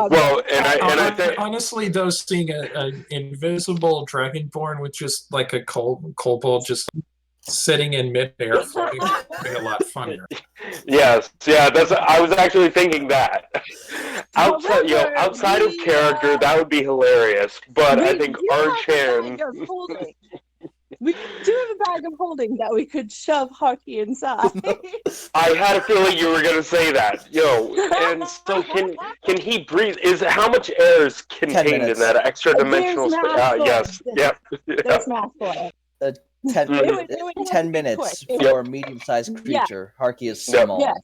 Well, and I think honestly, though, seeing an invisible dragonborn with just like a kobold just sitting in midair floating would be a lot funnier. yes, yeah, I was actually thinking that. Outside of character, that would be hilarious. But I think Archan. We do have a bag of holding that we could shove Harky inside. I had a feeling you were gonna say that, and so can he breathe? How much air is contained in that extra dimensional space? Yes, yep. There's math for it. 10 minutes for a medium-sized creature. Yeah. Harky is small. Yes.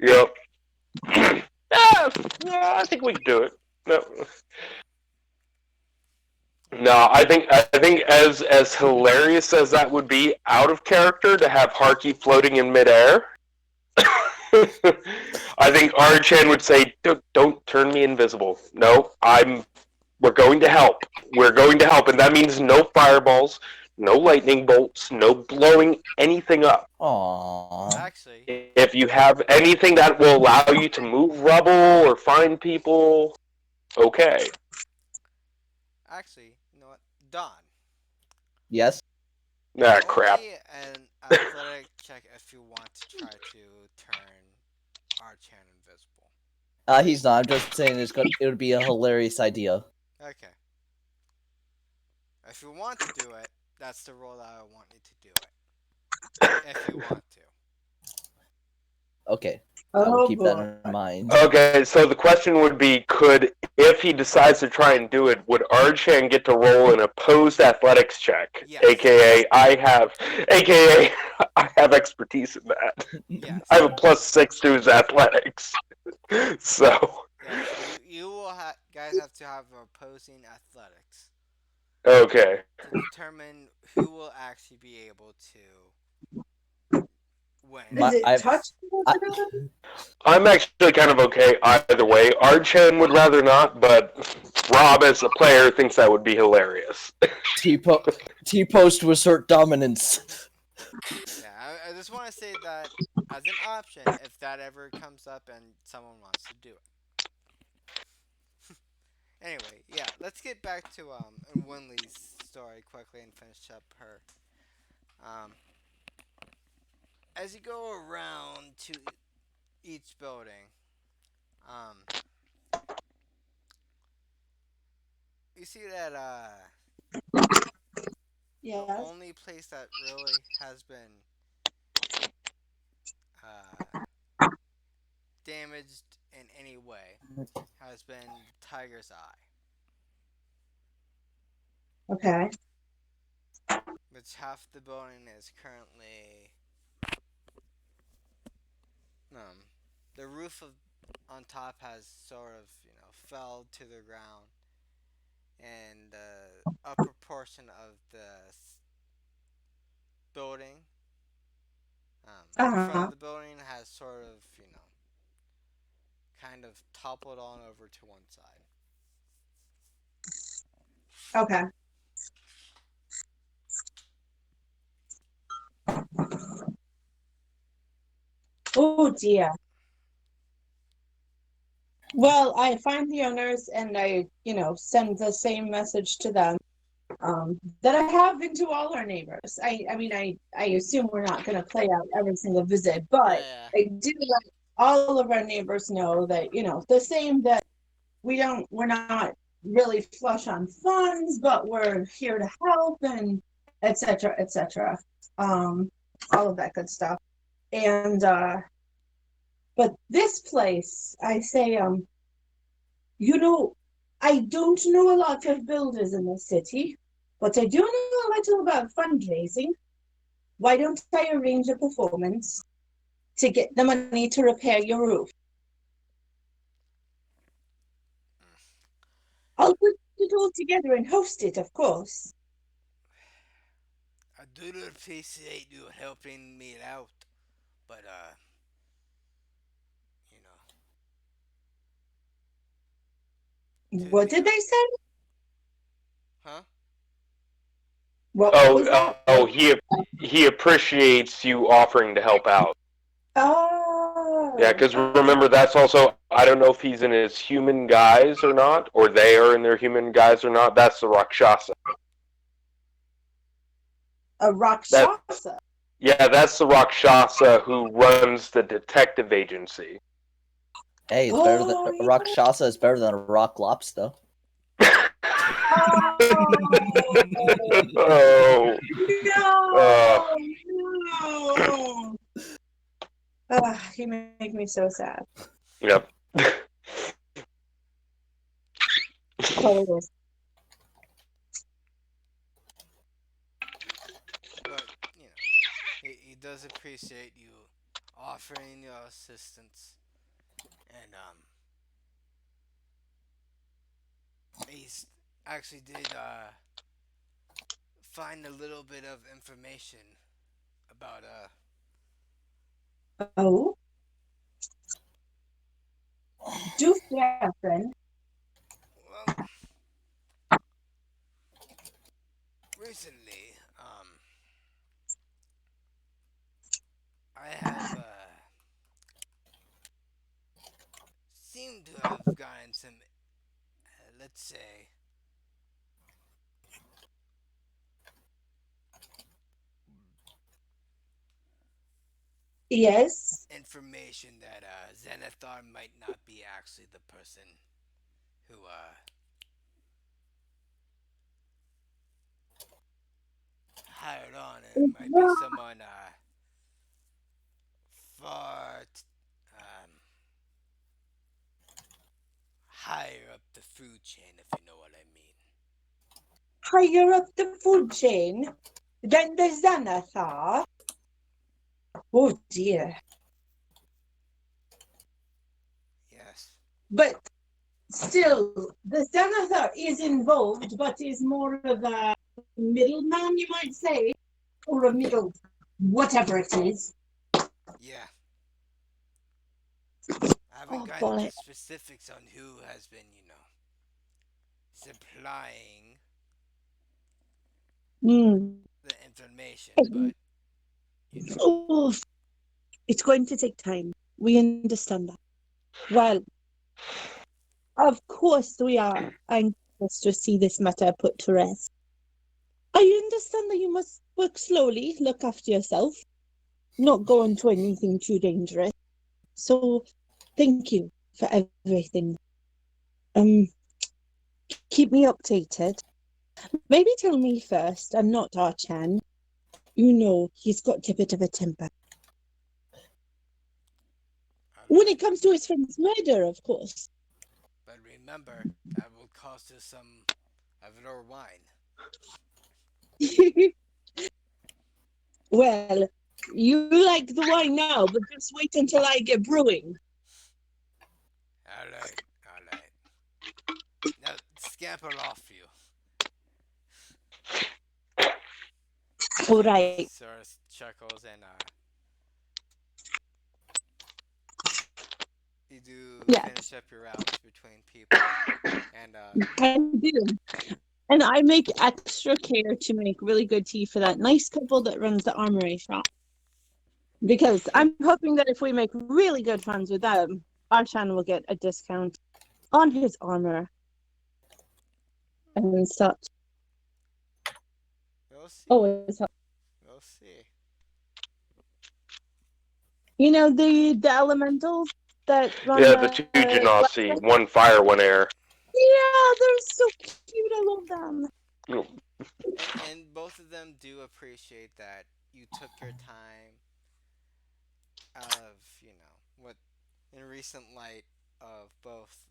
Yep. Yeah, I think we can do it. No, I think as hilarious as that would be out of character to have Harky floating in midair, I think Archan would say, "Don't turn me invisible. No, we're going to help. We're going to help, and that means no fireballs, no lightning bolts, no blowing anything up. Aww. Actually, if you have anything that will allow you to move rubble or find people, okay." Actually, you know what? Don. Yes? Ah, crap. An athletic check if you want to try to turn Archan invisible. He's not. I'm just saying it would be a hilarious idea. Okay. If you want to do it, that's the role that I want you to do it. If you want to. Okay. I will keep that in mind. Okay, so the question would be, if he decides to try and do it, would Archan get to roll an opposed athletics check? Yes. AKA, I have expertise in that. Yes. I have a +6 to his athletics. So. Yes, you will guys have to have opposing athletics. Okay. To determine who will actually be able to win. Is it touch? I'm actually kind of okay either way. Archan would rather not, but Rob as a player thinks that would be hilarious. T-post to assert dominance. Yeah, I just want to say that as an option, if that ever comes up and someone wants to do it. Anyway, yeah, let's get back to Winley's story quickly and finish up her. As you go around to each building, you see that Yes. the only place that really has been damaged in any way has been Tiger's Eye. Okay. Which half the building is currently the roof on top has sort of fell to the ground, and the upper portion of the building, the front of the building has sort of kind of toppled on over to one side. Okay. Oh dear. Well, I find the owners and I, send the same message to them that I have been to all our neighbors. I mean, I assume we're not going to play out every single visit, but Yeah, I do let all of our neighbors know that, the same that we're not really flush on funds, but we're here to help and et cetera, et cetera. All of that good stuff. And, but this place, I say, you know, I don't know a lot of builders in the city, but I do know a little about fundraising. Why don't I arrange a performance to get the money to repair your roof? I'll put it all together and host it, of course. I do appreciate you helping me out, but you know, to What be did they say? huh? What was Oh, that? he appreciates you offering to help out. Yeah, Oh, because remember, that's also, I don't know if he's in his human guise or not, or they are in their human guise or not. That's the Rakshasa. a That Rakshasa. Yeah, that's the Rakshasa who runs the detective agency. Hey, it's better than Oh, Rakshasa is better than a rock lobster. Oh, uh, no! You make me so sad. yep. Hilarious. But he does appreciate you offering your assistance, and he's actually did find a little bit of information about Oh, do share, friend. well, recently I have seemed to have gotten some let's say Yes. information that Xanathar might not be actually the person who hired on, and it might be someone far higher up the food chain, if you know what I mean. Higher up the food chain than the Xanathar. Oh dear. Yes. But still, the Xanathar is involved, but is more of a middleman, you might say, or a middle, whatever it is. Yeah. I haven't Oh gotten into boy. specifics on who has been, supplying Mm. the information, but you know. Oh, it's going to take time. We understand that. Well, of course, we are anxious to see this matter put to rest. I understand that you must work slowly, look after yourself, not go into anything too dangerous. So, thank you for everything. Um, keep me updated. Maybe tell me first. I'm not Archan. He's got a bit of a temper. When it comes to his friend's murder, of course. But remember, that will cost us some of our wine. Well, you like the wine now, but just wait until I get brewing. All right, all right. Now scamper off, you. All And he right. sort of chuckles, and you do Yes, finish up your routes between people, and I do. And I make extra care to make really good tea for that nice couple that runs the armory shop. Because I'm hoping that if we make really good friends with them, Arshan will get a discount on his armor and such. We'll see. Oh, it's, We'll see. you know the elementals that run Yeah, the the two Genasi, blacksmith? one fire, one air. Yeah, they're so cute. I love them. And both of them do appreciate that you took your time out of, what in recent light of both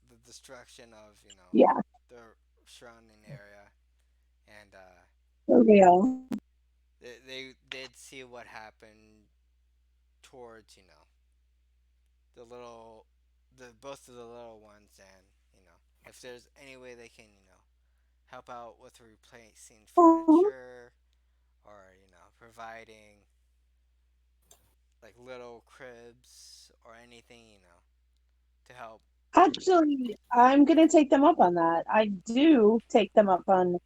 the destruction of, Yeah, the surrounding area and for real. they did see what happened towards, the little the both of the little ones, and, if there's any way they can, help out with replacing Oh, furniture or, providing like little cribs or anything, to help. actually, I'm gonna take them up on that. I do take them up on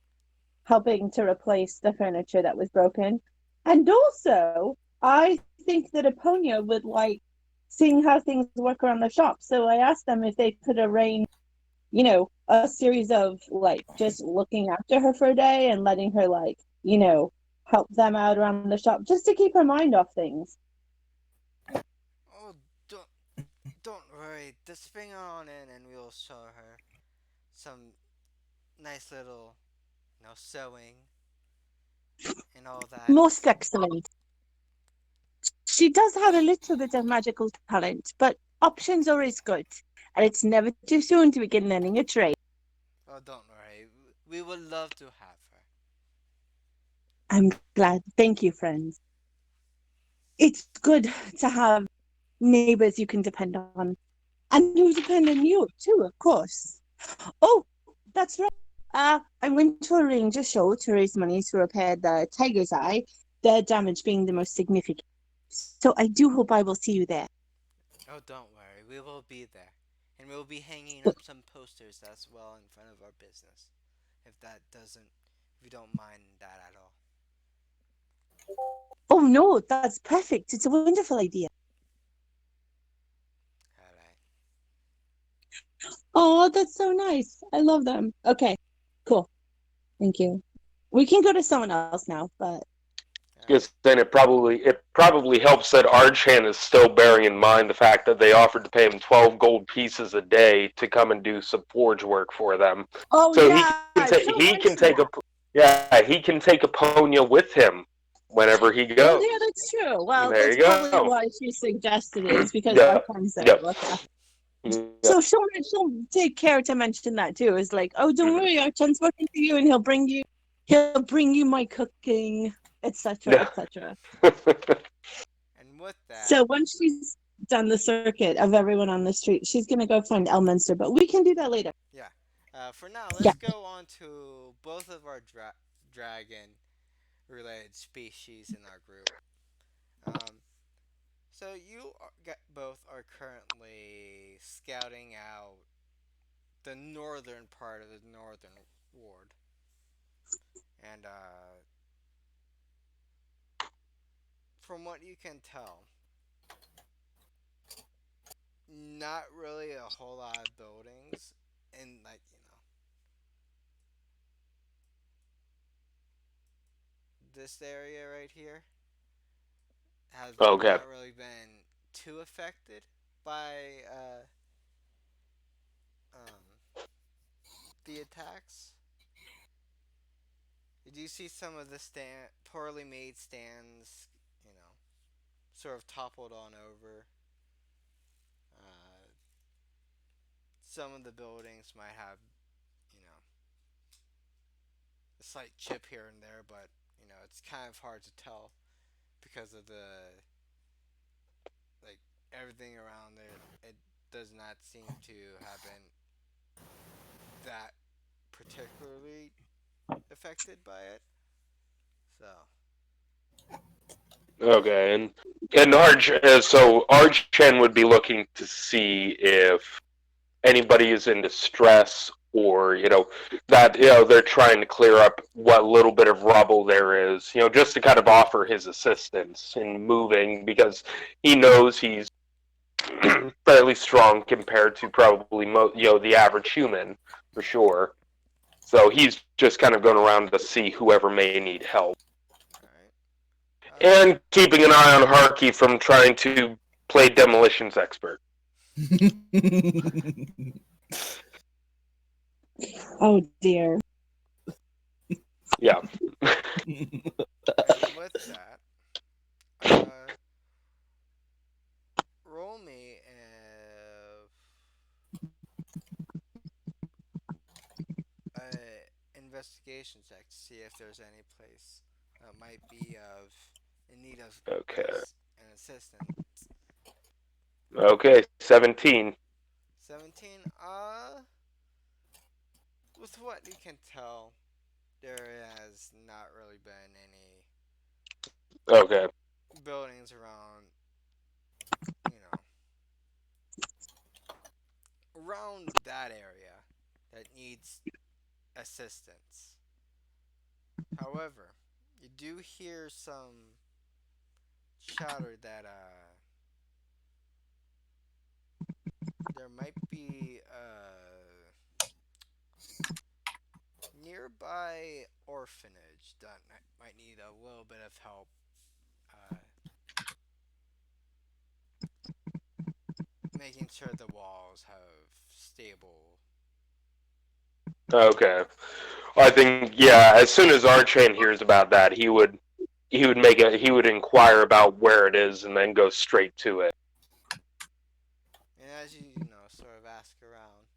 helping to replace the furniture that was broken. And also, I think that Aponia would like seeing how things work around the shop. So I asked them if they could arrange, a series of like just looking after her for a day and letting her like, help them out around the shop just to keep her mind off things. Oh, don't worry. Just bring her on in, and we'll show her some nice little, sewing and all that. Most excellent. She does have a little bit of magical talent, but options are always good. And it's never too soon to begin learning a trade. Oh, don't worry. We would love to have her. I'm glad. Thank you, friends. It's good to have neighbors you can depend on. And who depend on you, too, of course. Oh, that's right. I'm going to arrange a show to raise money to repair the tiger's eye, the damage being the most significant. So I do hope I will see you there. Oh, don't worry. We will be there. And we'll be hanging up some posters as well in front of our business. If you don't mind that at all. Oh, no, that's perfect. It's a wonderful idea. Alright. Oh, that's so nice. I love them. Okay, cool. Thank you. We can go to someone else now, but Because then it probably helps that Archan is still bearing in mind the fact that they offered to pay him 12 gold pieces a day to come and do some forge work for them. oh So yeah, she'll he can mention take that. he can take Aponia with him whenever he Well, goes. yeah, that's true. Well, There that's you probably go. why she suggested it is because our Yep. friends there. Yep. Okay. Yep. So she'll take care to mention that too. It's like, oh, don't worry, our son's working for you, and he'll bring you my cooking, etc., Yeah. etc. And with that, So once she's done the circuit of everyone on the street, she's gonna go find Elminster, but we can do that later. yeah. For now, Yeah. let's go on to both of our dragon related species in our group. Um, so both are currently scouting out the northern part of the northern ward, and from what you can tell, not really a whole lot of buildings in, like, this area right here has Okay. not really been too affected by the attacks. You do see some of the poorly made stands, sort of toppled on over. Uh, some of the buildings might have, you know, a slight chip here and there, but, it's kind of hard to tell because of the, like, everything around there. It does not seem to have been that particularly affected by it. So, Okay. And so Archen would be looking to see if anybody is in distress or that they're trying to clear up what little bit of rubble there is, just to kind of offer his assistance in moving, because he knows he's fairly strong compared to probably the average human, for sure. So he's just kind of going around to see whoever may need help, Alright. and keeping an eye on Harky from trying to play demolitions expert. Oh dear. Yeah. And with that, uh, roll me a investigation check to see if there's any place that might be in need of Okay. an assistant. Okay. 17. 17. With what you can tell, there has not really been any Okay. buildings around, you know, around that area that needs assistance. However, you do hear some chatter that there might be a nearby orphanage that might need a little bit of help uh, making sure the walls have stable. Okay. I think, yeah, as soon as Archain hears about that, he would inquire about where it is and then go straight to it. And as you sort of ask around,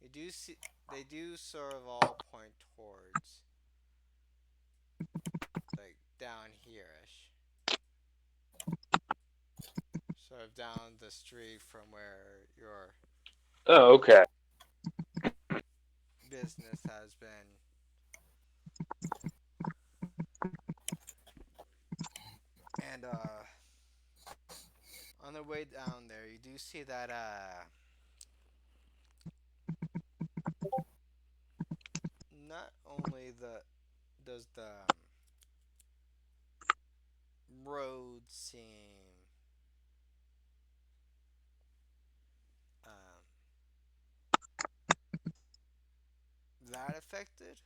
you do see they do sort of all point towards like down here-ish. Sort of down the street from where your Oh, okay. business has been. And on the way down there, you do see that not only does the road seem um, that affected,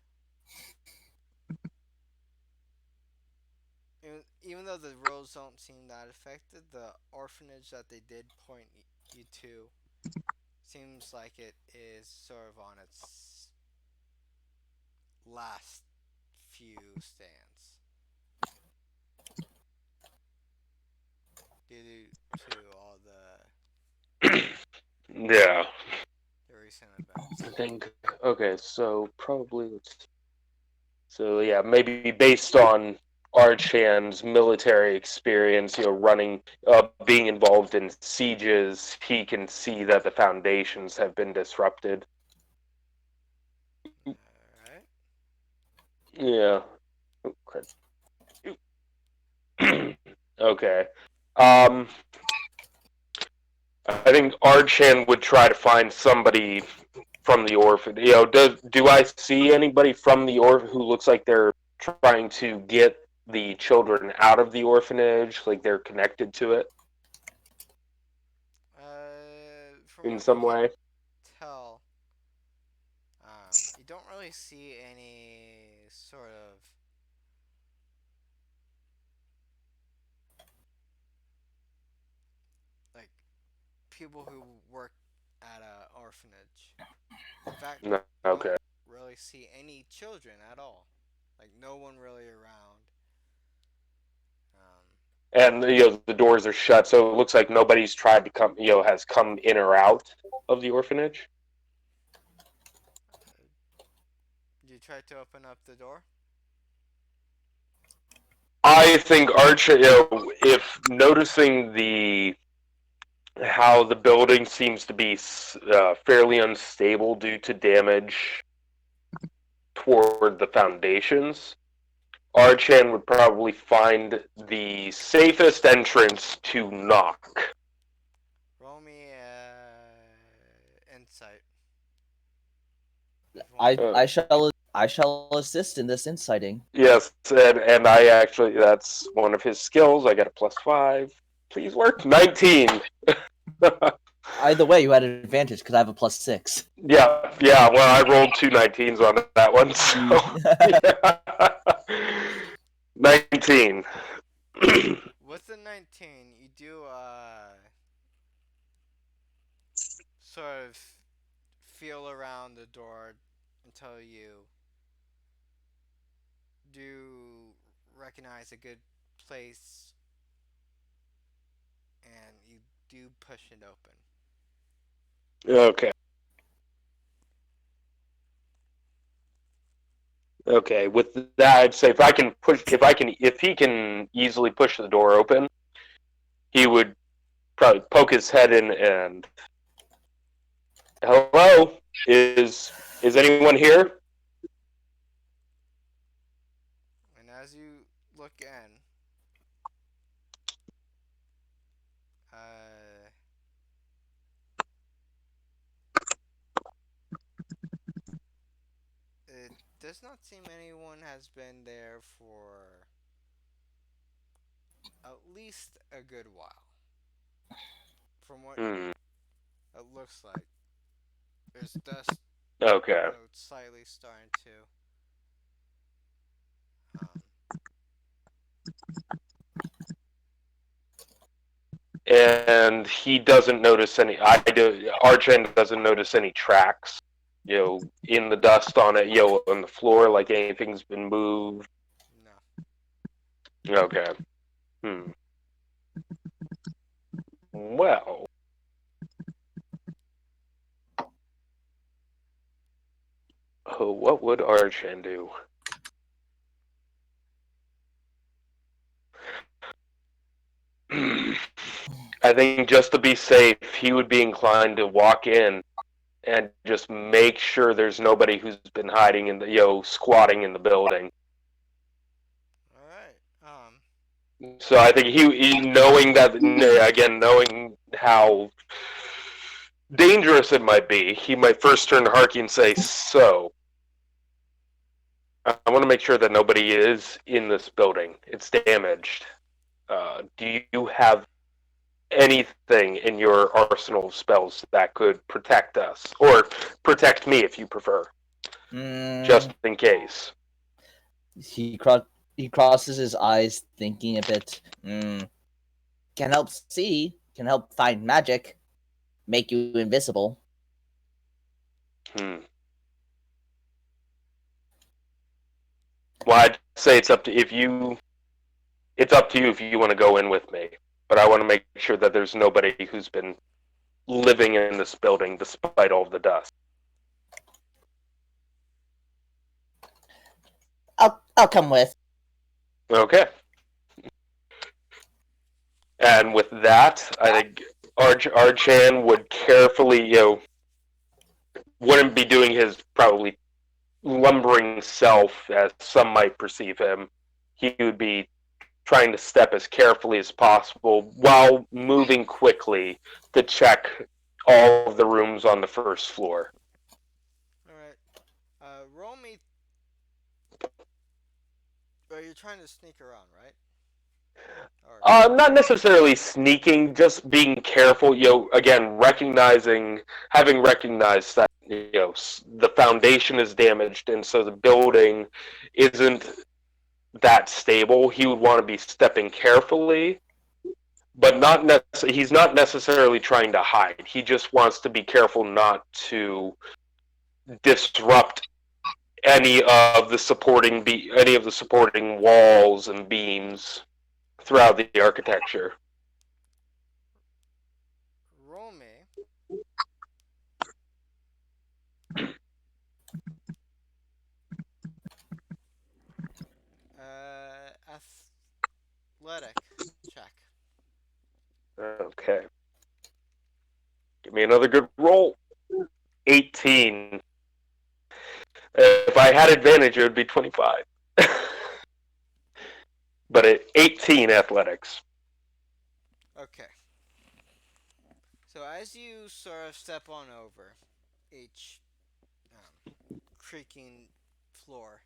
even though the roads don't seem that affected, the orphanage that they did point you to seems like it is sort of on its last few stands due to all Yeah. the recent events. I think, okay, so probably, so yeah, maybe based on Archan's military experience, being involved in sieges, he can see that the foundations have been disrupted. All right. Yeah. Okay. Um, I think Archan would try to find somebody from the orphan. Do I see anybody from the orphan who looks like they're trying to get the children out of the orphanage, like they're connected to it From in what you some can way? tell, you don't really see any sort of like people who work at a orphanage. In fact, No. you don't Okay. really see any children at all. Like no one really around. Um, And the doors are shut, so it looks like nobody's tried to come, has come in or out of the orphanage. you try to open up the door. I think Archer, if noticing how the building seems to be fairly unstable due to damage toward the foundations, Archan would probably find the safest entrance to knock. Roll me insight. I shall assist in this inciting. Yes, and I actually, that's one of his skills. I got a +5. Please work. 19. Either way, you had an advantage because I have a +6. Yeah. Well, I rolled 2 19s on that one, so yeah. 19. With the 19, you do sort of feel around the door until you do recognize a good place and you do push it open. Okay. Okay. With that, I'd say if he can easily push the door open, he would probably poke his head in and, hello, is anyone here? And as you look in, uh, it does not seem anyone has been there for at least a good while. From what Hmm. it looks like, there's dust, Okay. slightly starting to um, And he doesn't notice any. Archen doesn't notice any tracks, in the dust on it, on the floor, like anything's been moved. no. Okay. Hmm. Well. Oh, what would Archen do? I think just to be safe, he would be inclined to walk in and just make sure there's nobody who's been hiding in squatting in the building. All right. So I think knowing that, again, knowing how dangerous it might be, he might first turn to Harky and say, "So, I want to make sure that nobody is in this building. It's damaged. Do you have anything in your arsenal of spells that could protect us, or protect me if you prefer, just in case?" He crosses his eyes, thinking a bit. Can help see. Can help find magic. Make you invisible. Hmm. Well, I'd say it's up to you if you want to go in with me, but I want to make sure that there's nobody who's been living in this building despite all of the dust. I'll come with. Okay. And with that, I think Archan would carefully, wouldn't be doing his probably lumbering self as some might perceive him. He would be trying to step as carefully as possible while moving quickly to check all of the rooms on the first floor. All right. Roll me. Or you're trying to sneak around, right? Not necessarily sneaking, just being careful. Again, having recognized that the foundation is damaged, and so the building isn't that stable. He would want to be stepping carefully, but he's not necessarily trying to hide. He just wants to be careful not to disrupt any of the supporting walls and beams throughout the architecture. Roll me. Athletic check. Okay. Give me another good roll. 18. If I had advantage, it would be 25. But at 18 athletics. Okay. So as you sort of step on over each creaking floor.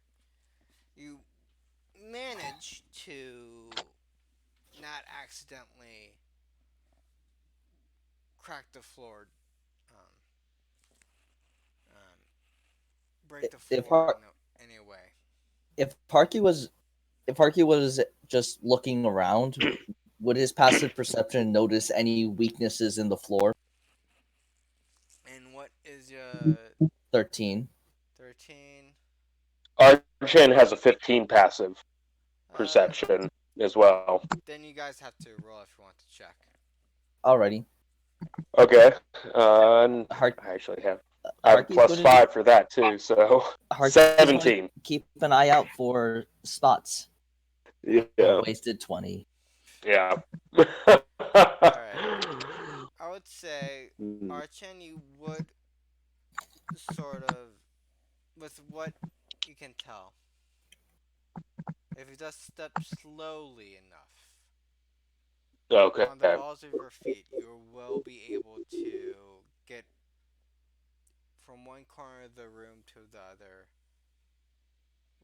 You manage to not accidentally crack the floor, um, um, break the If floor in any way. if Harky was if Harky was just looking around, would his passive perception notice any weaknesses in the floor? And what is your 13. 13? Archan has a 15 passive Uh, perception as well. then you guys have to roll if you want to check. Alrighty. Okay. And Har- I actually have Harky's plus going to 5 for that too, so Harky's going to 17. keep an eye out for spots. Yeah. Wasted 20. Yeah. Alright. I would say, Archen, you would sort of, with what you can tell, if you just step slowly enough Okay. on the balls of your feet, you will be able to get from one corner of the room to the other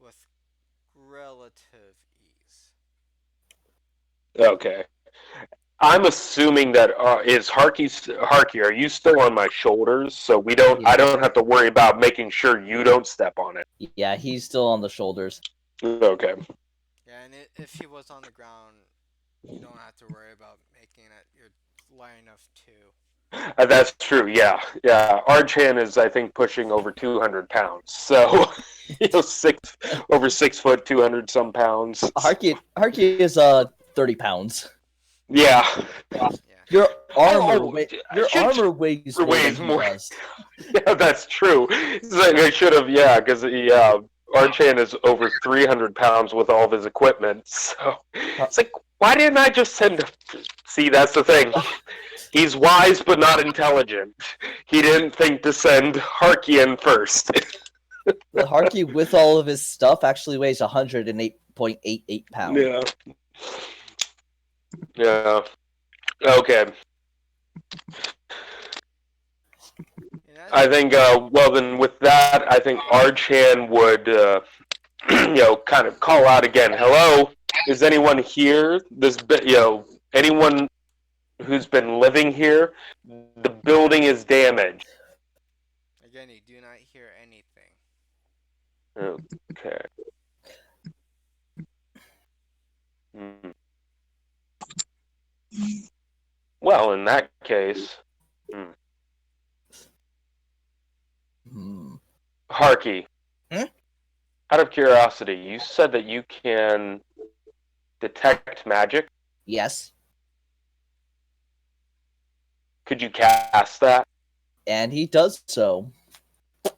with relative ease. Okay. I'm assuming that is Harky. Are you still on my shoulders? So we don't. Yeah. I don't have to worry about making sure you don't step on it. Yeah, he's still on the shoulders. Okay. Yeah, and if he was on the ground, you don't have to worry about making it. You're light enough to. That's true. Yeah. Yeah. Archan is, I think, pushing over 200 pounds. So, over 6 foot, 200 some pounds. Harky is 30 pounds. Yeah. Yeah. Your Oh, armor weighs more weighs than more. he does. Yeah, that's true. It's like I should have. Yeah, because Archan is over 300 pounds with all of his equipment. So it's like, why didn't I just send? See, that's the thing. He's wise but not intelligent. He didn't think to send Harky in first. The Harky with all of his stuff actually weighs 108.88 pounds. Yeah. Yeah. Okay. I think, well, then with that, I think Archan would, kind of call out again. Hello? Is anyone here? Anyone who's been living here? The building is damaged. Again, you do not hear anything. Okay. Hmm. Well, in that case, Harky, out of curiosity, you said that you can detect magic. Yes, Could you cast that? and he does so. Okay,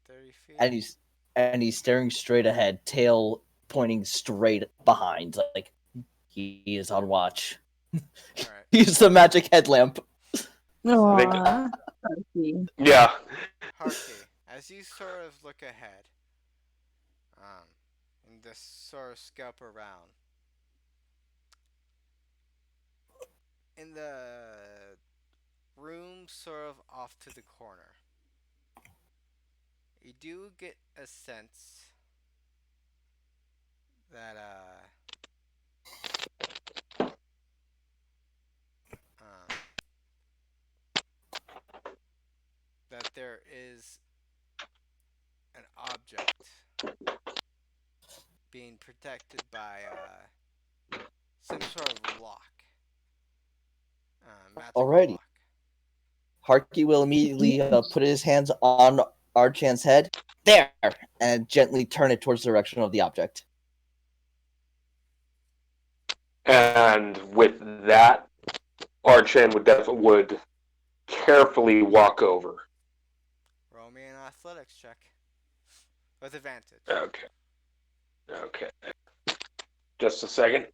30 feet. And he's staring straight ahead, tail pointing straight behind, like he is on watch. Alright. Use the magic headlamp. Aww. Harky. Yeah. Harky, as you sort of look ahead, and just sort of scope around, in the room sort of off to the corner, you do get a sense that that there is an object being protected by some sort of lock. Magical Alrighty. lock. Harky will immediately put his hands on Archan's head, there, and gently turn it towards the direction of the object. And with that, Archan would carefully walk over. Roll me an athletics check with advantage. Okay. Just a second.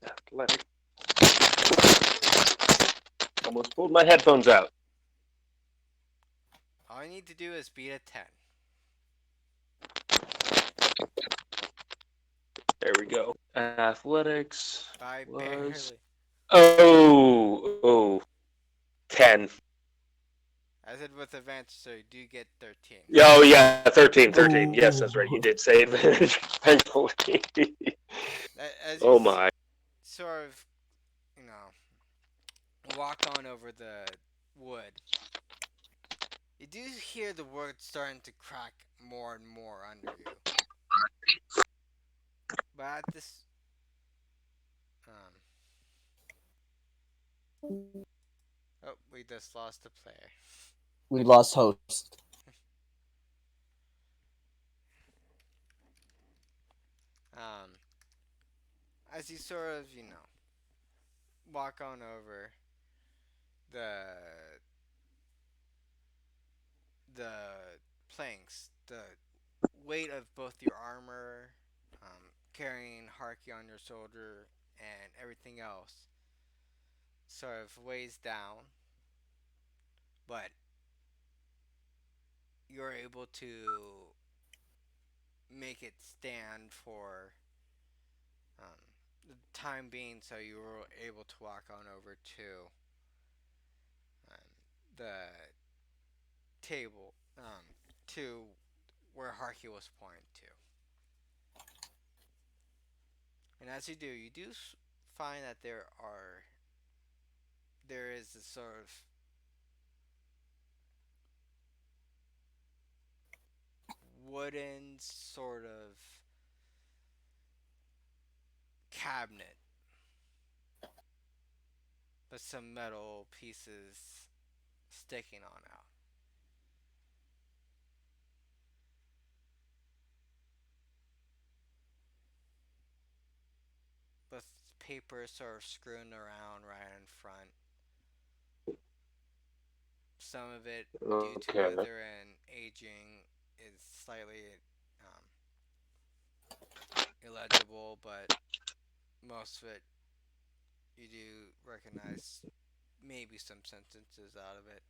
Athletic. Almost pulled my headphones out. All you need to do is beat a 10. There we go. Athletics By was... barely. Oh, 10. I said with advantage, so you do get 13. Oh yeah, 13, 13. Yes, that's right. You Ooh. did say advantage. Thankfully. As you Oh my. sort of, you know, walk on over the wood, you do hear the wood starting to crack more and more under you. But at this, um, oh, we just lost the player. We lost host. Um, as you sort of, walk on over the the planks, the weight of both your armor, carrying Harky on your shoulder, and everything else sort of weighs down, but you're able to make it stand for um, the time being, so you were able to walk on over to the table, to where Harky was pointing to. And as you do find that there is a sort of wooden sort of cabinet with some metal pieces sticking on out. With paper sort of strewn around right in front. Some of it, due to Okay. weather and aging, is slightly um, illegible, but most of it you do recognize maybe some sentences out of it.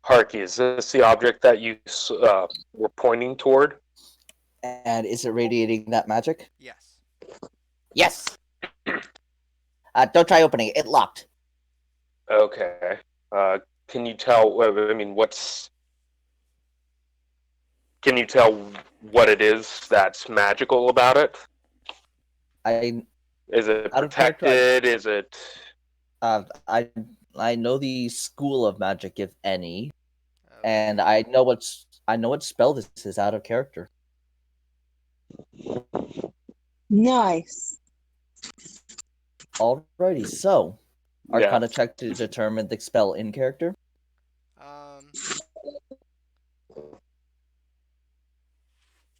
Harky, is this the object that you were pointing toward? And is it radiating that magic? Yes. Yes. Don't try opening it. It locked. Okay. Can you tell? I mean, what's? Can you tell what it is that's magical about it? I Is it out of character. protected? Is it? I, I know the school of magic, if any, and Okay. I know what spell this is out of character. Nice. Alrighty, so Yeah. Arcana check to determine the spell in character. Um.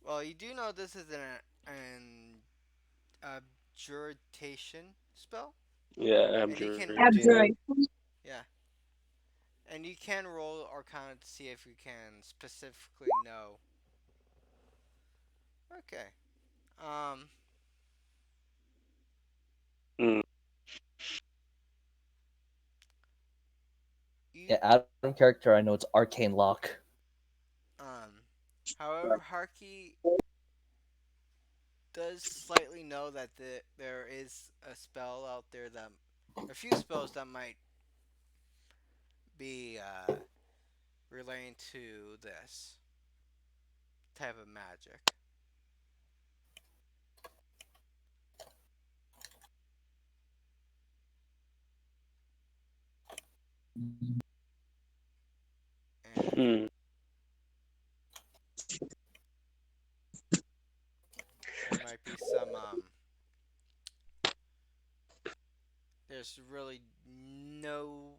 Well, you do know this is an abjuration spell, Yeah, and you can abjuration. yeah, and you can roll Arcana to see if you can specifically know. Okay. Um. Mm. You Yeah, out of character, I know it's arcane lock. um. However, Harky does slightly know that there is a spell out there that a few spells that might be relating to this type of magic. And Mm. there might be some there's really no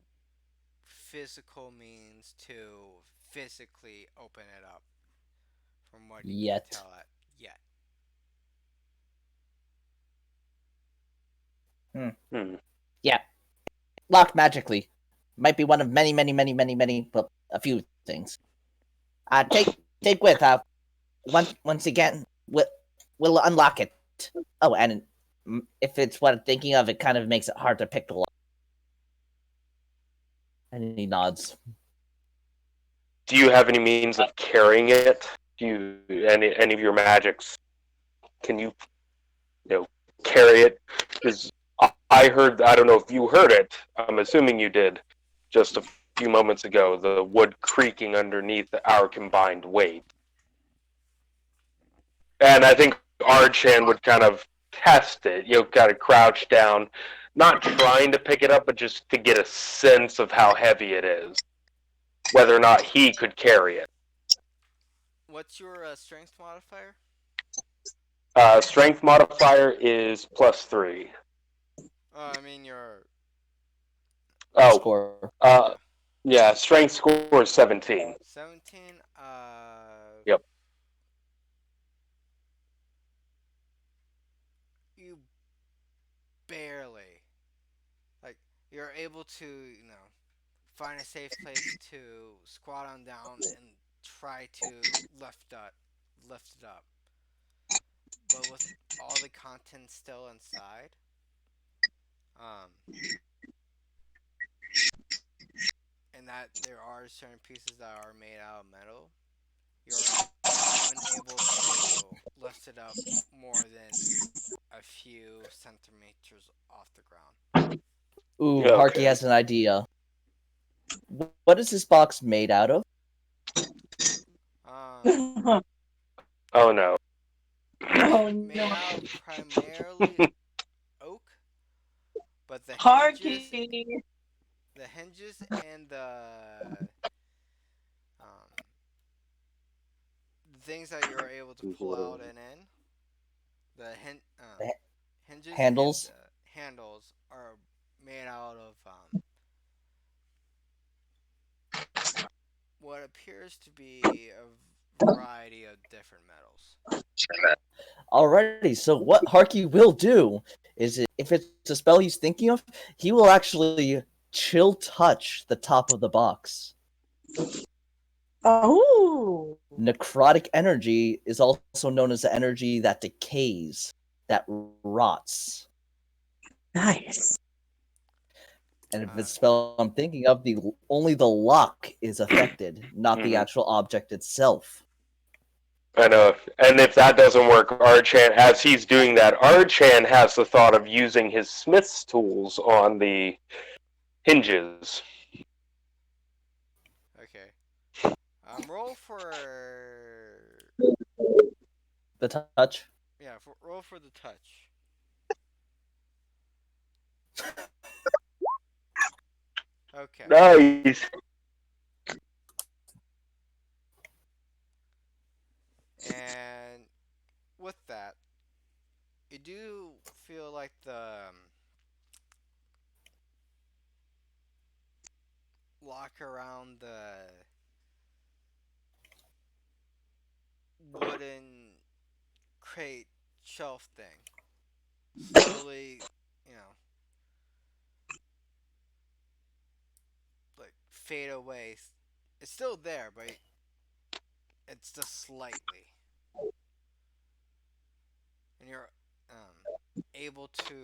physical means to physically open it up from what you can Yet. tell at yet. Mm. Yeah, locked magically. Might be one of many, many, many, many, many, well, a few things. Take with. Once again, we'll unlock it. Oh, and if it's what I'm thinking of, it kind of makes it hard to pick the lock. And he nods. Do you have any means of carrying it? Do you any of your magics? Can you carry it. Because I heard, I don't know if you heard it. I'm assuming you did. Just a few moments ago, the wood creaking underneath our combined weight. And I think Archan would kind of test it, kind of crouch down, not trying to pick it up, but just to get a sense of how heavy it is, whether or not he could carry it. What's your strength modifier? Strength modifier is +3. I mean your Oh, Score. uh, yeah, yeah, strength score is 17. 17. Yep. You barely like you're able to find a safe place to squat on down and try to lift it up. But with all the content still inside, um, and that there are certain pieces that are made out of metal, you're unable to lift it up more than a few centimeters off the ground. Ooh, Harky Okay. has an idea. What is this box made out of? Um, Oh no. it's Oh made no. out of primarily oak, but Harky. the hinges and um, the things that you're able to pull out and in, The hinges and handles? the handles are made out of what appears to be a variety of different metals. Alrighty, so what Harky will do is if it's a spell he's thinking of, he will actually chill touch the top of the box. Oh, Necrotic energy is also known as the energy that decays, that rots. nice. And if Uh, it's a spell I'm thinking of, only the lock is affected, not the Mhm. actual object itself. I know. And if that doesn't work, Archan, as he's doing that, Archan has the thought of using his smith's tools on the hinges. okay. Roll for The touch. roll for the touch. Okay. Nice. And with that, you do feel like the lock around the wooden crate shelf thing slowly, you know, like fade away. It's still there, but it's just slightly, and you're able to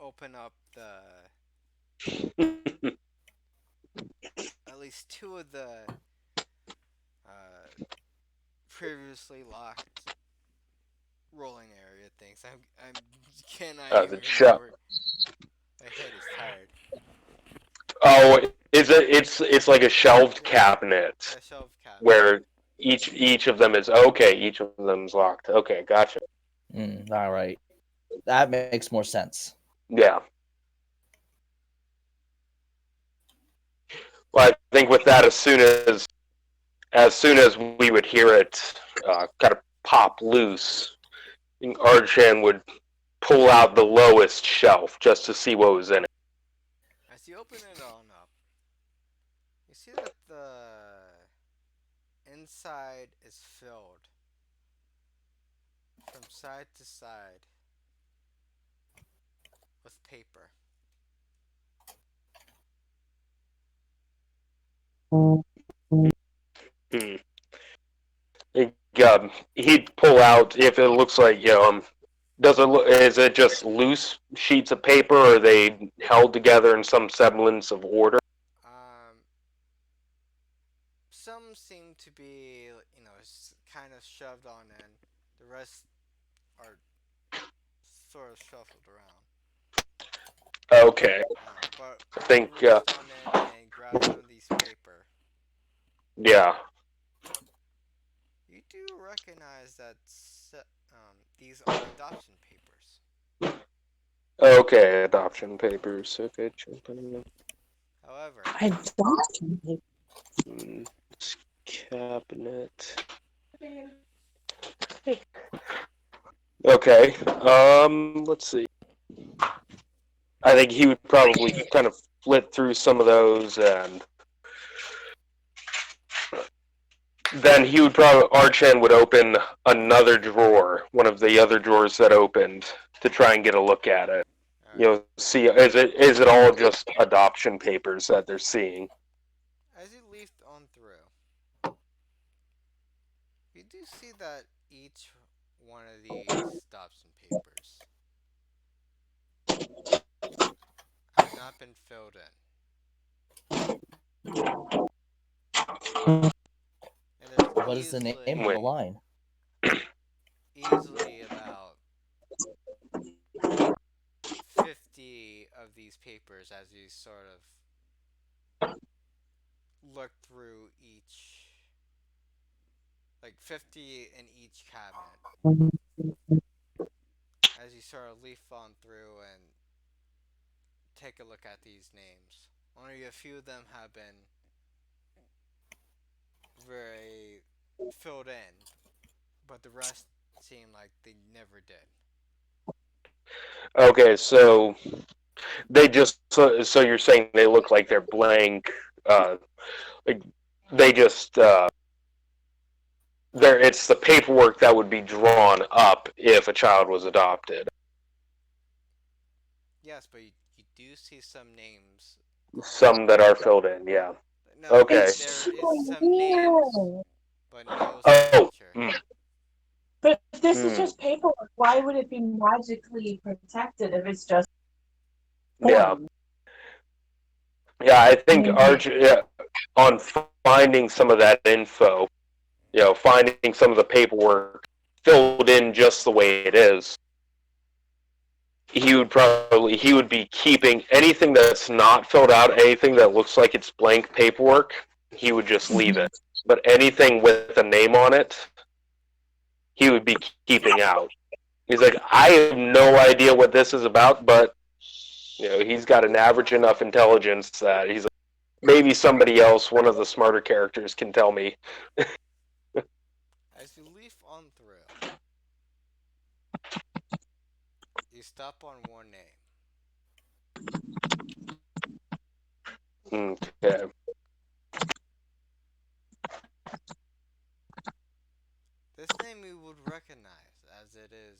open up the at least two of the uh, previously locked rolling area things. I'm cannot even The shelf. remember. My head is tired. Oh, is it? It's like a shelved Yeah, cabinet a shelf cabinet. where each of them is okay. Each of them is locked. Okay, gotcha. Alright. That makes more sense. Yeah. Well, I think with that, as soon as we would hear it, kind of pop loose, I think Archan would pull out the lowest shelf just to see what was in it. As you open it on up, you see that the inside is filled from side to side with paper. Hmm. He'd pull out if it looks like does it look? Is it just loose sheets of paper, or are they held together in some semblance of order? Um, some seem to be, kind of shoved on in. The rest are sort of shuffled around. Okay. But I when you think, reached on in and grabbed some of these paper, yeah. you do recognize that these are adoption papers. Okay, adoption papers. Okay, However, I don't. cabinet. Okay. Let's see. I think he would probably kind of flip through some of those, and then he would probably Archan would open another drawer, one of the other drawers that opened, to try and get a look at it. You know, see is it all just adoption papers that they're seeing? as you leafed on through, you do see that each one of these adoption papers have not been filled in. And there's What is the name of the line? easily about 50 of these papers as you sort of look through each, like 50 in each cabinet, as you sort of leaf on through and take a look at these names. Only a few of them have been very filled in, but the rest seem like they never did. Okay, so they just so you're saying they look like they're blank, like they just there it's the paperwork that would be drawn up if a child was adopted. Yes, but you do see some names. Some that are filled in, yeah. No, Okay. there is some names, but no Oh, signature. But if this is Hmm. just paperwork, why would it be magically protected if it's just yeah. form? Yeah, I think on finding some of that info, finding some of the paperwork filled in just the way it is, he would be keeping anything that's not filled out, anything that looks like it's blank paperwork, he would just leave it. But anything with a name on it, he would be keeping out. He's like, I have no idea what this is about, but he's got an average enough intelligence that he's like, maybe somebody else, one of the smarter characters, can tell me. As you leaf on through, you stop on one name. Okay. This name you would recognize, as it is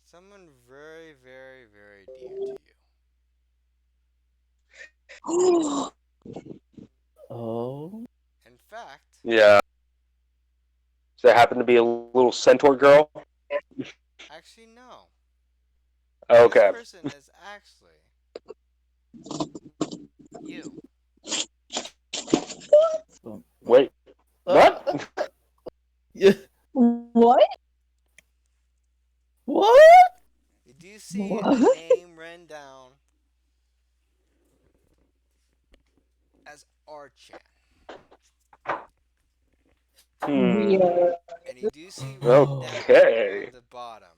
someone very, very, very dear to you. Oh. In fact, Yeah. Does that happen to be a little centaur girl? actually, no. Okay. This person is actually you. Wait. What? Yeah. What? What? You do see What? a name written down as Archan. Weird. And you do see written Okay. down on the bottom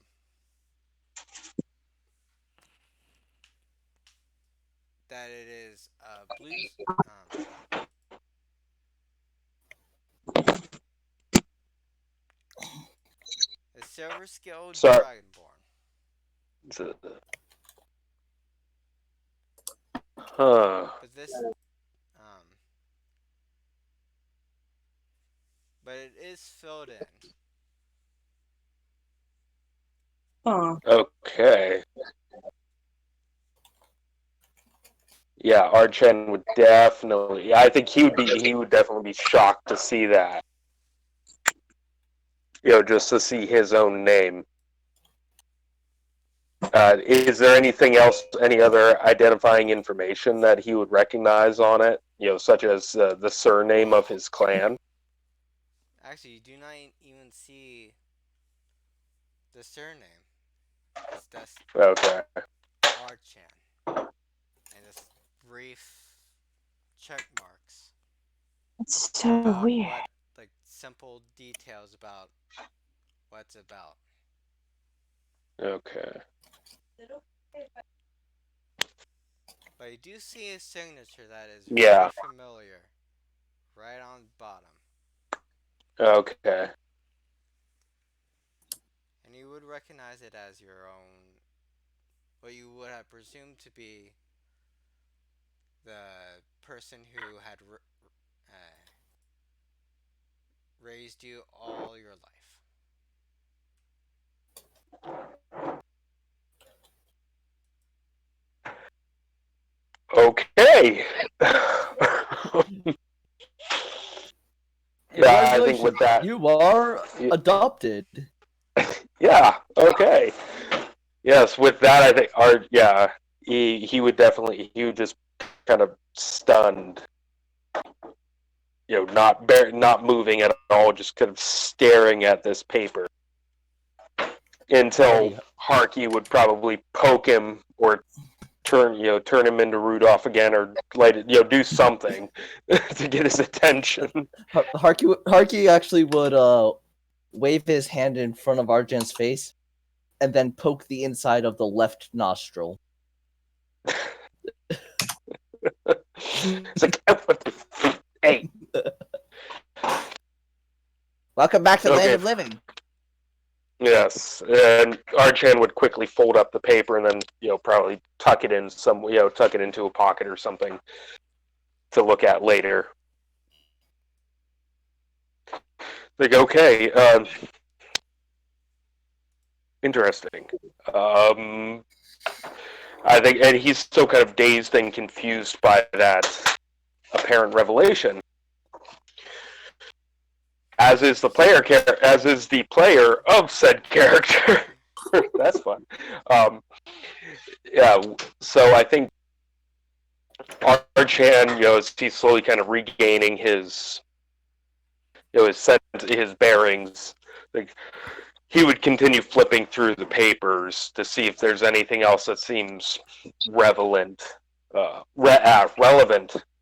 that it is a blue, a silver scaled Sorry. dragonborn. Huh. But this, but it is filled in. Huh. Okay. Yeah, Archen would definitely. I think he would definitely be shocked to see that. Just to see his own name. Is there anything else, any other identifying information that he would recognize on it? Such as the surname of his clan? Actually, you do not even see The surname is thus Okay. Archan, and just brief check marks It's so about weird. what, like simple details about what it's about. Okay. But you do see a signature that is very Yeah. familiar, right on the bottom, Okay. and you would recognize it as your own, what you would have presumed to be the person who had raised you all your life. Okay. Yeah, I think with Congratulations, that, you are adopted. yeah, okay. Yes, with that, I think Art, yeah, he would definitely, he would just kind of stunned, not moving at all, just kind of staring at this paper until Alrighty. Harky would probably poke him or turn him into Rudolph again, or do something to get his attention. Harky actually would wave his hand in front of Arjan's face and then poke the inside of the left nostril. It's like, hey, Welcome back to the land okay. of living. Yes, and Archan would quickly fold up the paper and then, probably tuck it into a pocket or something to look at later. Like, okay, interesting. I think, and he's still kind of dazed and confused by that apparent revelation. As is the player of said character. That's fun. Yeah, so I think Archan, as he's slowly kind of regaining his, his bearings, like he would continue flipping through the papers to see if there's anything else that seems relevant.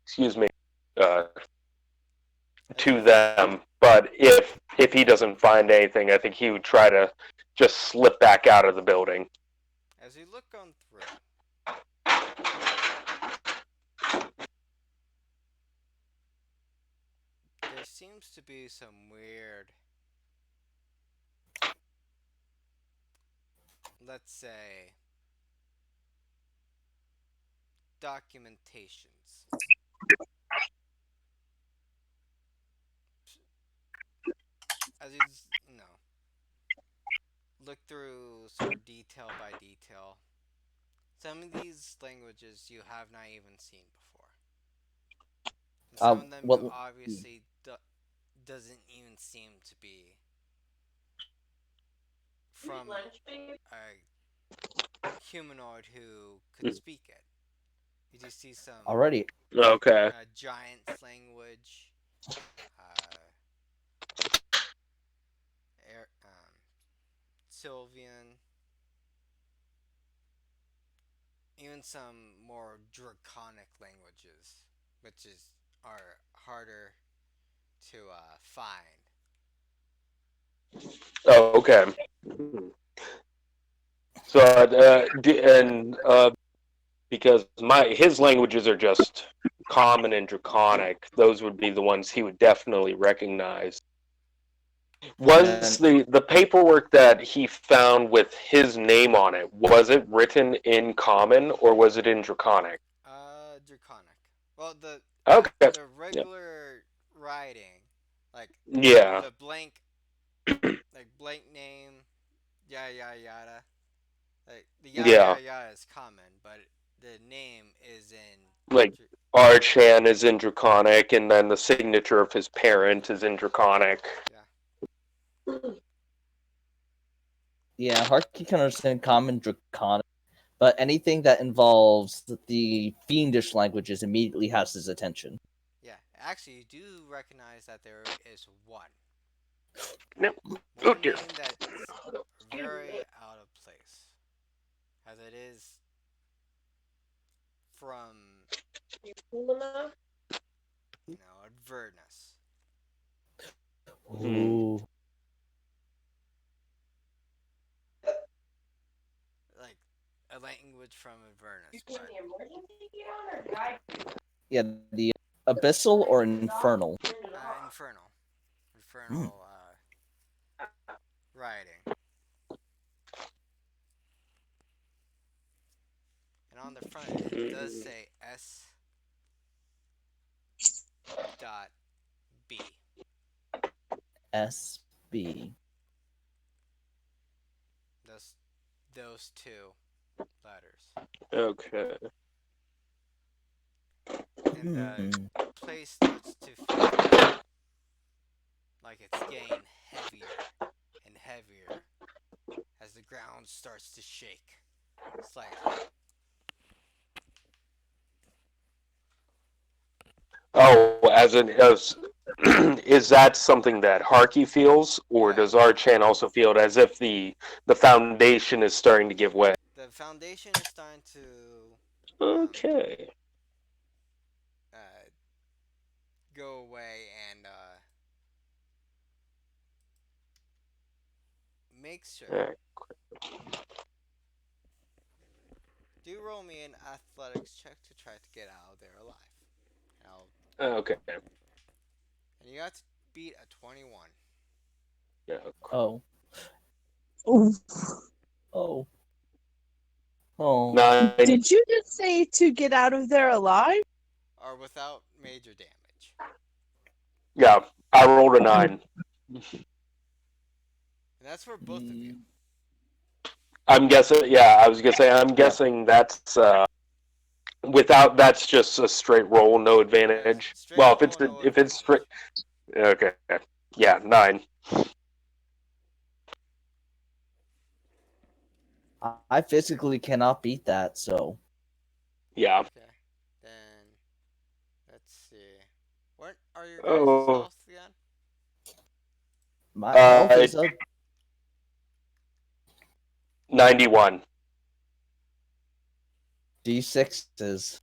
Excuse me, to them. But if he doesn't find anything, I think he would try to just slip back out of the building. As you look on through, there seems to be some weird, let's say, documentations. As you know, look through sort of detail by detail, some of these languages you have not even seen before. And some of them you What? obviously doesn't even seem to be from a humanoid who could speak it. You do see some Alrighty. Okay. giant's language, Sylvian, even some more draconic languages, which are harder to find. Oh, okay. So, because his languages are just common and draconic, those would be the ones he would definitely recognize. Was the paperwork that he found with his name on it, was it written in common or was it in draconic? Draconic. Well, Okay. the regular writing, like Yeah. the blank, like blank name, yada yada yada. Like the yada yada yada is common, but the name is in Like Archan is in draconic, and then the signature of his parent is in draconic. Yeah. Yeah, Harky can understand common draconic, but anything that involves the fiendish languages immediately has his attention. Yeah, actually, you do recognize that there is one. No. One name that's very a language from Avernus, Yeah, the abyssal or infernal. infernal, Hmm. infernal writing. And on the front, it does say S dot B. SB. Those two letters. Okay. And the Hmm. place starts to feel like it's getting heavier and heavier as the ground starts to shake slightly. Oh, as is that something that Harky feels, or Yeah, does Archan also feel it as if the foundation is starting to give way? the foundation is starting to um, Okay. uh, go away and make sure. Alright. Do roll me an athletics check to try to get out of there alive. Okay. And you got to beat a 21. Yeah. Oh. Oof. Oh. Oh. 9. Did you just say to get out of there alive? Or without major damage. Yeah, I rolled a 9. And that's for both of you. I'm guessing. Yeah, I was gonna say. I'm guessing that's without. That's just a straight roll, no advantage. Straight Well, roll, no if it's straight. advantage. Okay. Yeah, 9. I physically cannot beat that, so. Yeah. Okay. Then, let's see. What are your guys' Oh. health again? My health is a 91. D6s.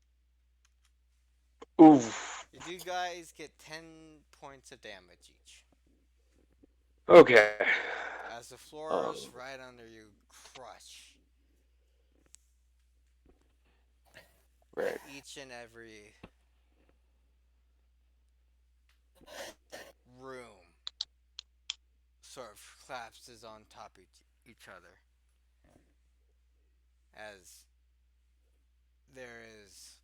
Oof. You do guys get 10 points of damage each. Okay. As the floors right under you crush. Right. Each and every room sort of collapses on top of each other. As there is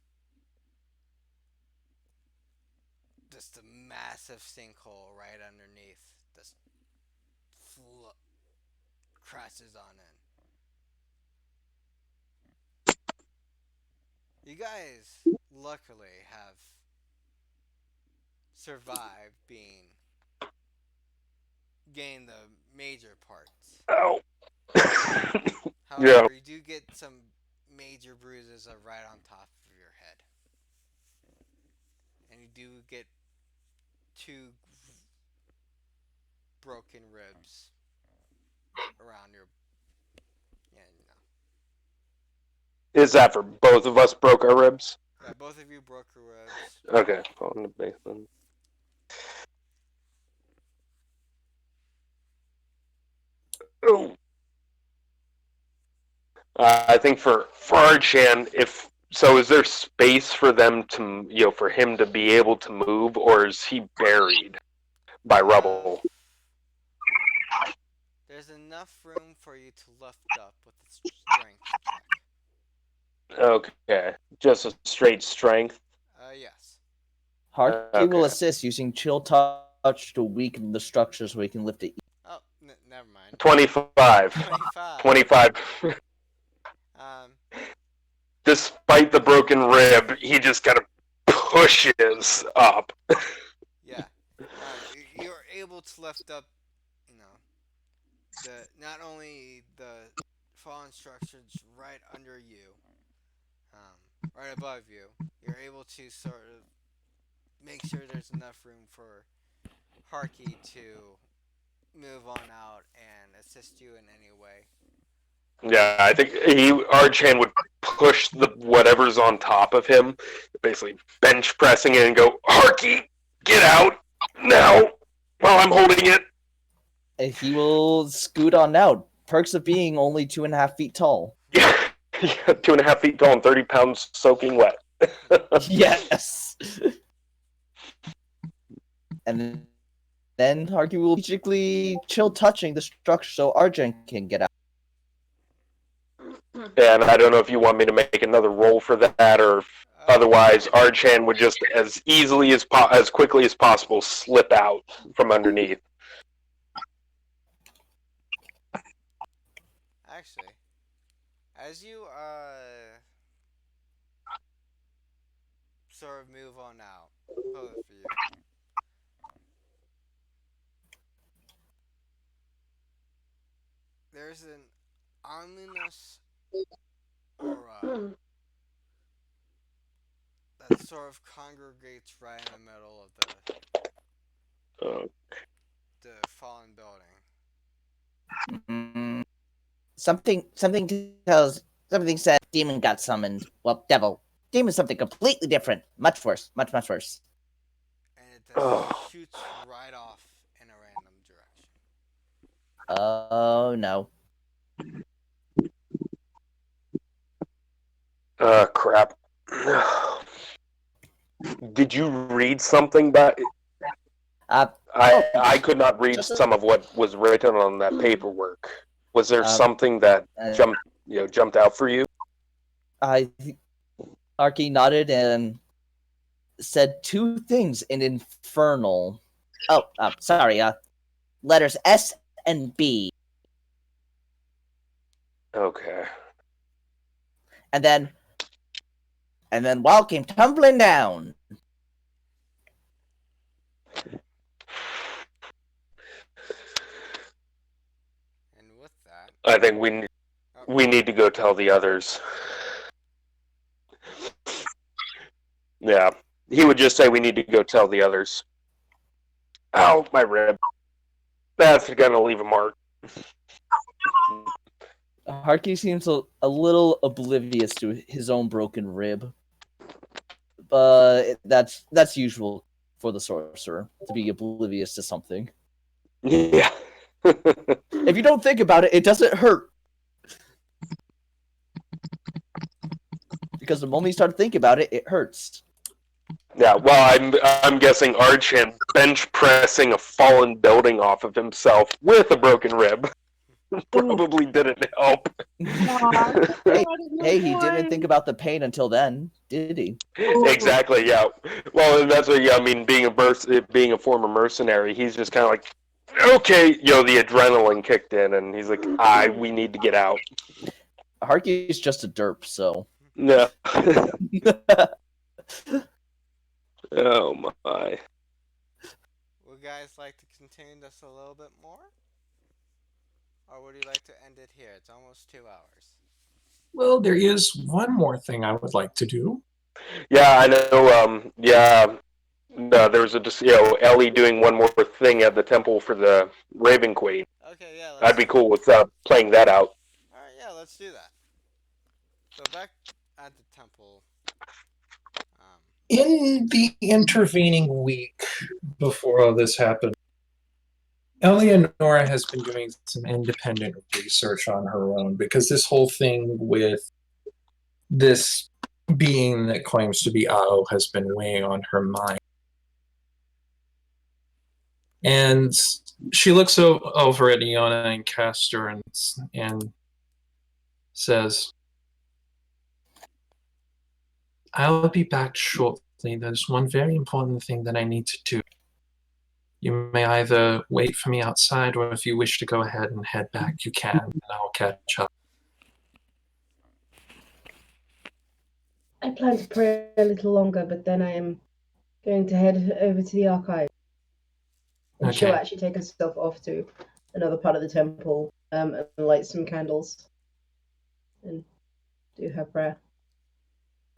just a massive sinkhole right underneath this crashes on in. You guys luckily have survived being getting the major parts. Ow. Yeah. However, you do get some major bruises right on top of your head. And you do get 2 broken ribs around your. Yeah, Is that for both of us broke our ribs? Yeah, both of you broke your ribs. Okay. On the basement. Oh. I think for Archan, if so, is there space for them to, for him to be able to move, or is he buried by rubble? There's enough room for you to lift up with a strength check. Okay, just a straight strength. Yes. Harky will assist using chill touch to weaken the structure so we can lift it. Oh, never mind. 25. 25. 25. Despite the broken rib, he just kind of pushes up. Yeah. You're able to lift up, not only the fallen structures right under you, right above you. You're able to sort of make sure there's enough room for Harky to move on out and assist you in any way. Yeah, I think Archan would push the whatever's on top of him, basically bench pressing it and go, Harky, get out now while I'm holding it. And he will scoot on out. Perks of being only 2.5 feet tall. Yeah. Yeah, 2.5 feet tall and 30 pounds soaking wet. Yes. And then Harky will strategically chill touching the structure so Arjun can get out. And I don't know if you want me to make another roll for that, or otherwise Archan would just as easily as quickly as possible slip out from underneath. Actually, as you sort of move on out, both of you, there's an ominous aura that sort of congregates right in the middle of Uh, the fallen building. Mm, something said demon got summoned. Well, devil. Demon is something completely different. Much worse. Much worse. And it oh, just shoots right off in a random direction. Oh no. crap. Did you read something that Uh I oh, I could not read just some of what was written on that paperwork. Was there uh, something that uh, jumped out for you? I Harky nodded and said two things in infernal. Oh, sorry. Letters S and B, Okay. and then wall came tumbling down. And with that, I think oh, we need to go tell the others. Yeah. He would just say we need to go tell the others. Ow, my rib. That's gonna leave a mark. Harky seems a little oblivious to his own broken rib, but that's usual for the sorcerer to be oblivious to something. Yeah. If you don't think about it, it doesn't hurt. Because the moment you start thinking about it, it hurts. Yeah, well, I'm guessing Archan bench pressing a fallen building off of himself with a broken rib probably didn't help. Hey, he didn't think about the pain until then, did he? Exactly. Yeah. Well, and that's what. Yeah. I mean, being a former mercenary, he's just kind of like, okay, the adrenaline kicked in, and he's like, we need to get out. Harky's just a derp, so. No. Oh my. would you guys like to continue this a little bit more? Or would you like to end it here? It's almost 2 hours. Well, there is one more thing I would like to do. Yeah, I know. Yeah. No, there was Ellie doing one more thing at the temple for the Raven Queen. Okay, yeah, I'd be cool with playing that out. Alright, yeah, let's do that. So back at the temple. In the intervening week before all this happened, Eleonora has been doing some independent research on her own because this whole thing with this being that claims to be Ao has been weighing on her mind. And she looks over at Iona and Castor and says, I'll be back shortly. There's one very important thing that I need to do. You may either wait for me outside, or if you wish to go ahead and head back, you can, and I'll catch up. I plan to pray a little longer, but then I am going to head over to the archive. And she'll Okay. actually take herself off to another part of the temple and light some candles and do her prayer.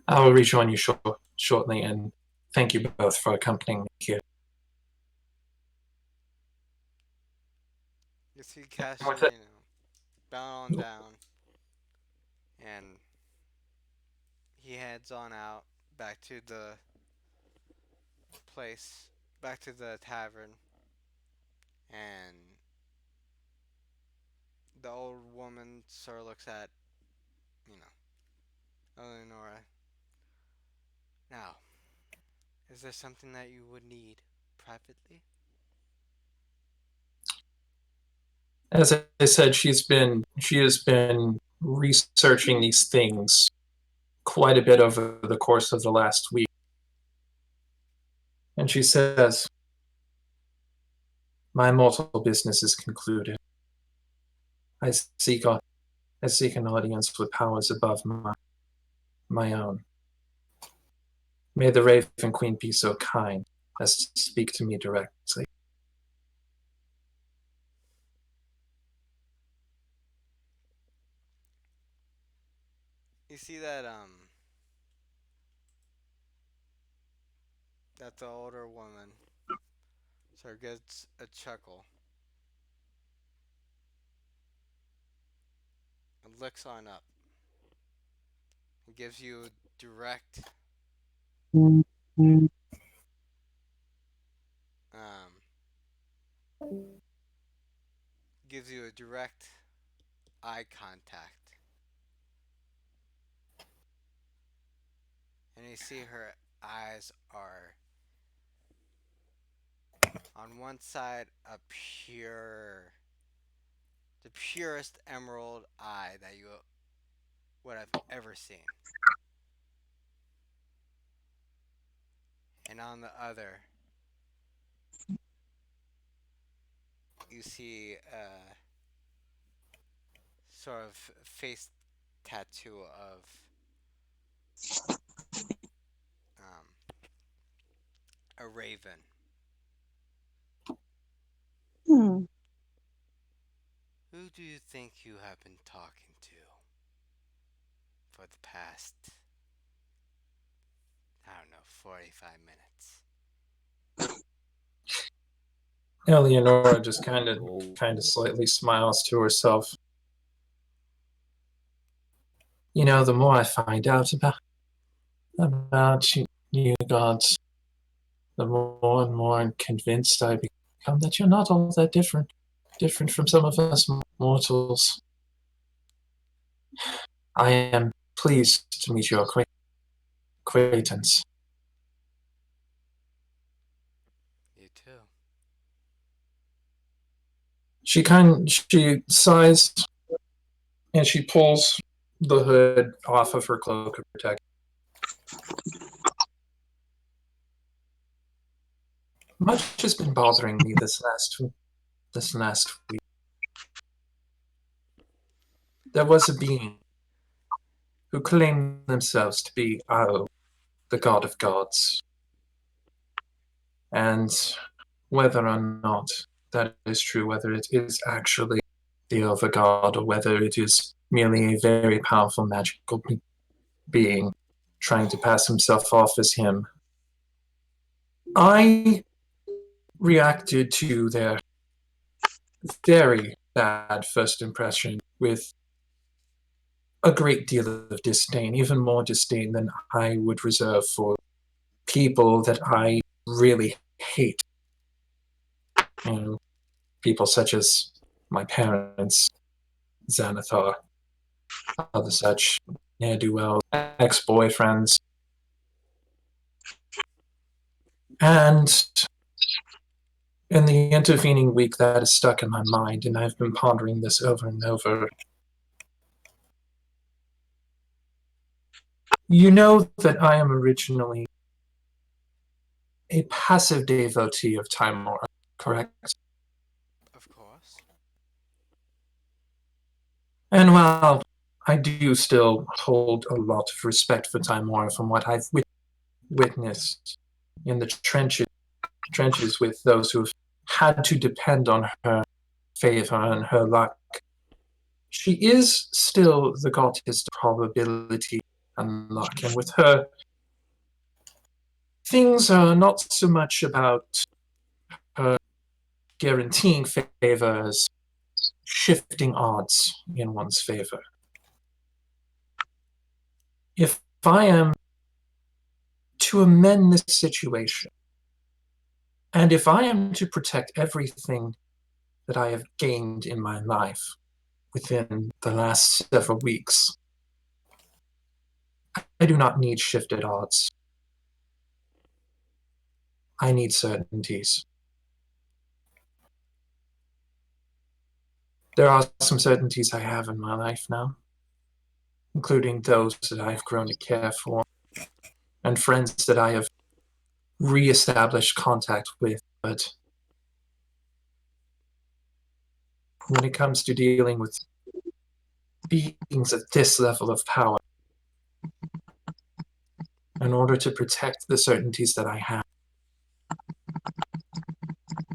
I'll rejoin you shortly, and thank you both for accompanying me here. You see Castor, With it. bound on down. And he heads on out back to the place, back to the tavern. And the old woman sort of looks at, Eleonora. Now, is there something that you would need privately? As I said, she has been researching these things quite a bit over the course of the last week. And she says, my mortal business is concluded. I seek an audience with powers above my own. May the Raven Queen be so kind as to speak to me directly. You see that that the older woman sort of gets a chuckle and looks on up and gives you a direct um gives you a direct eye contact. And you see her eyes are on one side a the purest emerald eye that you would have ever seen. And on the other, you see a sort of face tattoo of um, a raven. Hmm. Who do you think you have been talking to for the past, I don't know, 45 minutes? Eleonora just kind of slightly smiles to herself. You know, the more I find out about you gods, the more and more convinced I become that you're not all that different from some of us mortals. I am pleased to meet your acquaintance. You too. She sighs and she pulls the hood off of her cloak of protection. Much has been bothering me this last week. There was a being who claimed themselves to be Ao, the god of gods. And whether or not that is true, whether it is actually the overgod or whether it is merely a very powerful magical being trying to pass himself off as him, I reacted to their very bad first impression with a great deal of disdain, even more disdain than I would reserve for people that I really hate. You know, people such as my parents, Xanathar, other such ne'er-do-wells, ex-boyfriends. And in the intervening week, that is stuck in my mind, and I've been pondering this over and over. You know that I am originally a passive devotee of Timor, correct? Of course. And while I do still hold a lot of respect for Timor from what I've witnessed in the trenches with those who've had to depend on her favor and her luck, she is still the goddess of probability and luck. And with her, things are not so much about her guaranteeing favors, shifting odds in one's favor. If I am to amend this situation, and if I am to protect everything that I have gained in my life within the last several weeks, I do not need shifted odds. I need certainties. There are some certainties I have in my life now, including those that I've grown to care for, and friends that I have re-established contact with, but when it comes to dealing with beings at this level of power, in order to protect the certainties that I have,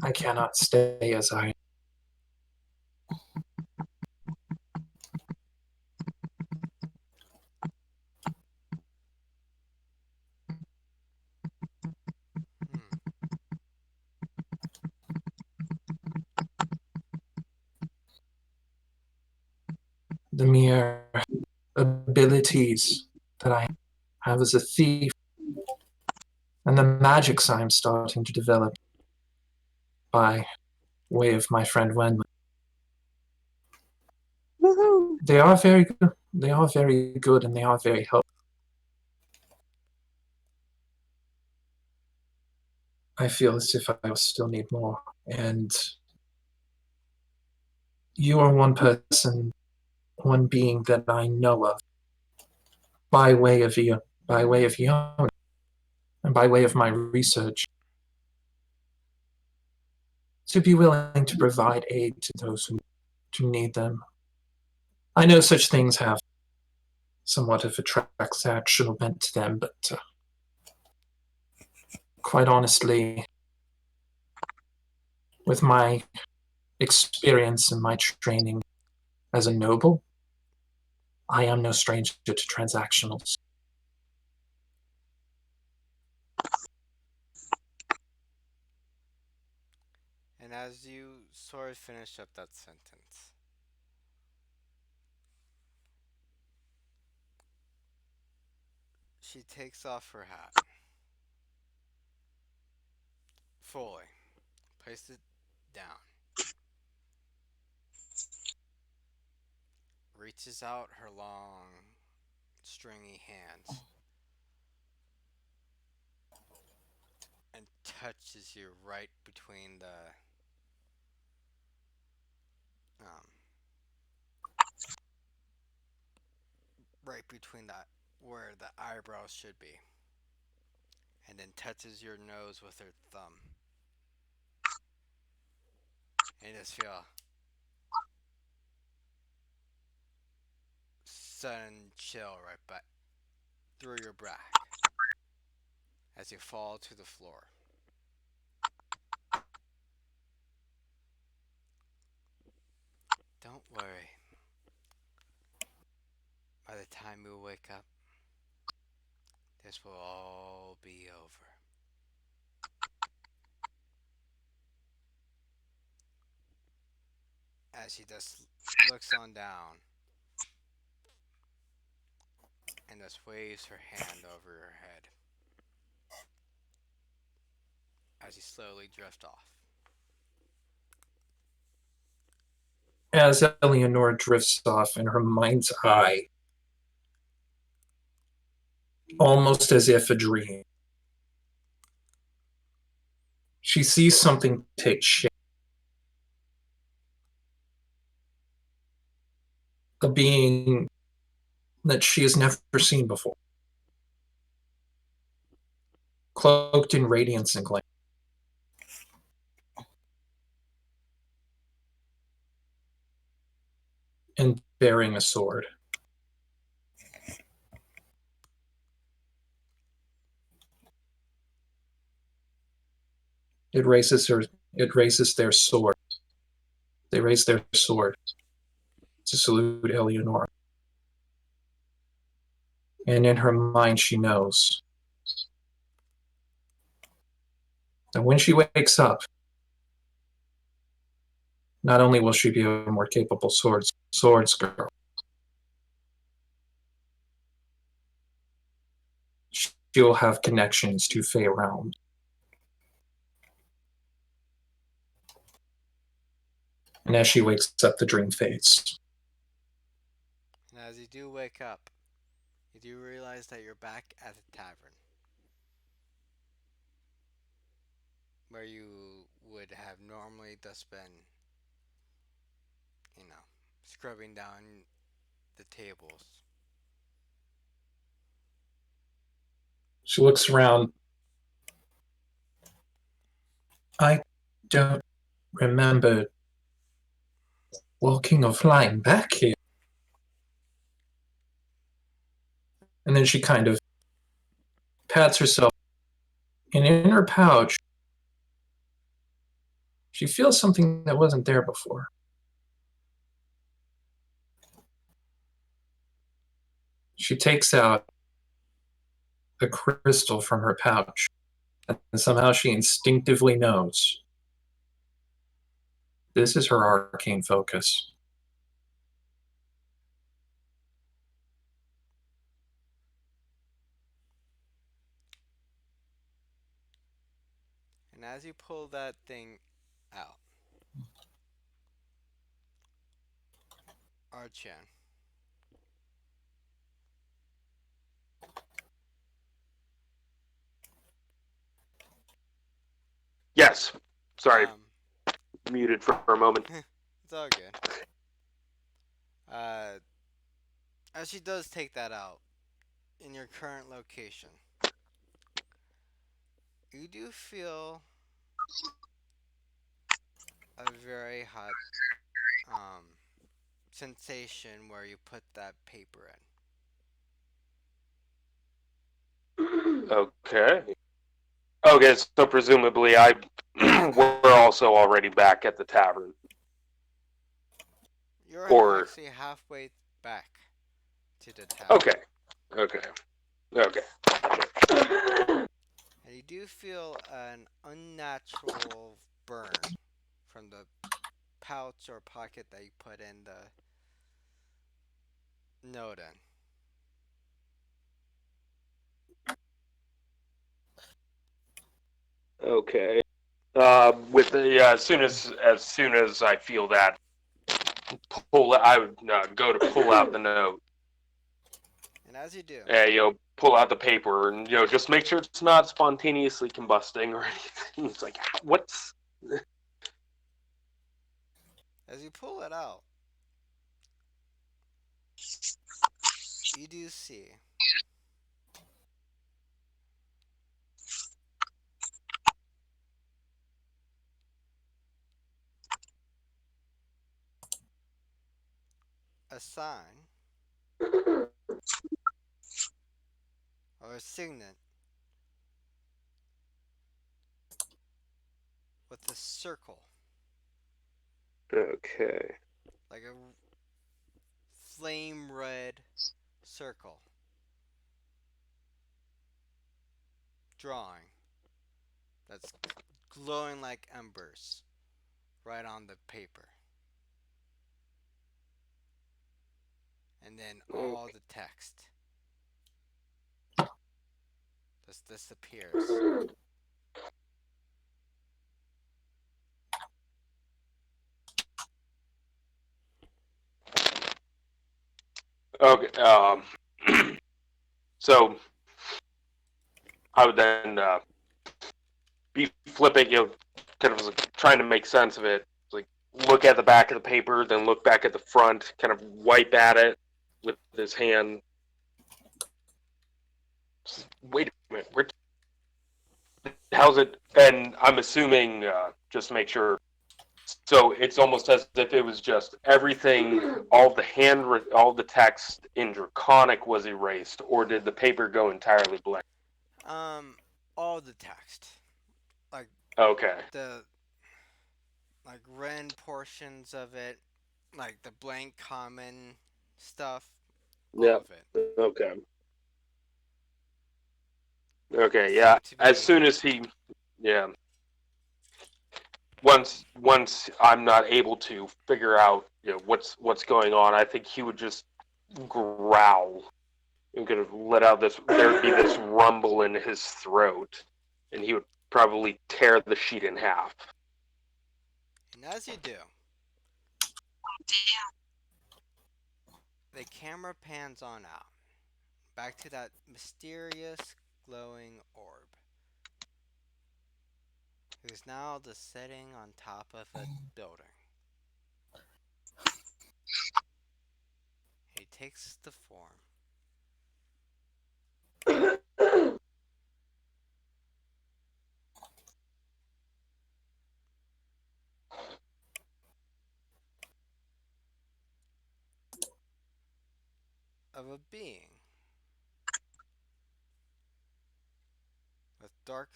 I cannot stay as I am. Hmm. The mere abilities that I have as a thief and the magics I'm starting to develop by way of my friend Wenley. Woohoo! They are very good. They are very good, and they are very helpful. I feel as if I still need more, and you are one person, one being that I know of by way of you, and by way of my research, to be willing to provide aid to those who need them. I know such things have somewhat of a transactional bent to them, but quite honestly, with my experience and my training as a noble, I am no stranger to transactionals. And as you sort of finish up that sentence, she takes off her hat fully, places it down, reaches out her long, stringy hands, and touches you right between um, right between that where the eyebrows should be, and then touches your nose with her thumb, and you just feel sudden chill right back through your back as you fall to the floor. Don't worry. By the time you wake up, this will all be over. As she just looks on down and just waves her hand over your head as you slowly drift off. As Eleanor drifts off in her mind's eye, almost as if a dream, she sees something take shape. A being that she has never seen before, cloaked in radiance and glare, and bearing a sword. It raises her. It raises their sword. They raise their sword to salute Eleanor. And in her mind, she knows that when she wakes up, not only will she be a more capable swords girl, she will have connections to Fey realm. And as she wakes up, the dream fades. And as you do wake up, you do realize that you're back at the tavern where you would have normally just been, you know, scrubbing down the tables. She looks around. I don't remember walking or flying back here. And then she kind of pats herself. And in her pouch, she feels something that wasn't there before. She takes out a crystal from her pouch, and somehow she instinctively knows this is her arcane focus. And as you pull that thing out, Archan, Yes. Sorry, um, muted for a moment. it's all good. Uh, as she does take that out, in your current location, you do feel a very hot sensation where you put that paper in. Okay. Okay, so presumably we're also already back at the tavern. You're Or actually halfway back to the tavern. okay. Okay. Okay. And you do feel an unnatural burn from the pouch or pocket that you put in the note in. Okay. With the as soon as I feel that, I would go to pull out the note. And as you do, Pull out the paper and just make sure it's not spontaneously combusting or anything. It's like what's as you pull it out, you do see a sign or a signet with a circle, okay. like a flame red circle, drawing that's glowing like embers right on the paper. And then all the text just disappears. Okay. So I would then be flipping, kind of like trying to make sense of it. Like look at the back of the paper, then look back at the front, kind of wipe at it with his hand. Wait a minute, how's it? And I'm assuming, just to make sure. So it's almost as if it was just everything, all the text in Draconic was erased, or did the paper go entirely blank? Um, all the text, like Okay. the like Ren portions of it, like the blank common stuff, all Yeah. of it Okay. Okay. Yeah. seemed to As be. soon as yeah. Once I'm not able to figure out what's going on, I think he would just growl and kind of let out this. There'd be this rumble in his throat, and he would probably tear the sheet in half. And as you do, the camera pans on out, back to that mysterious glowing orb, who's now just sitting on top of a building. He takes the form of a being with dark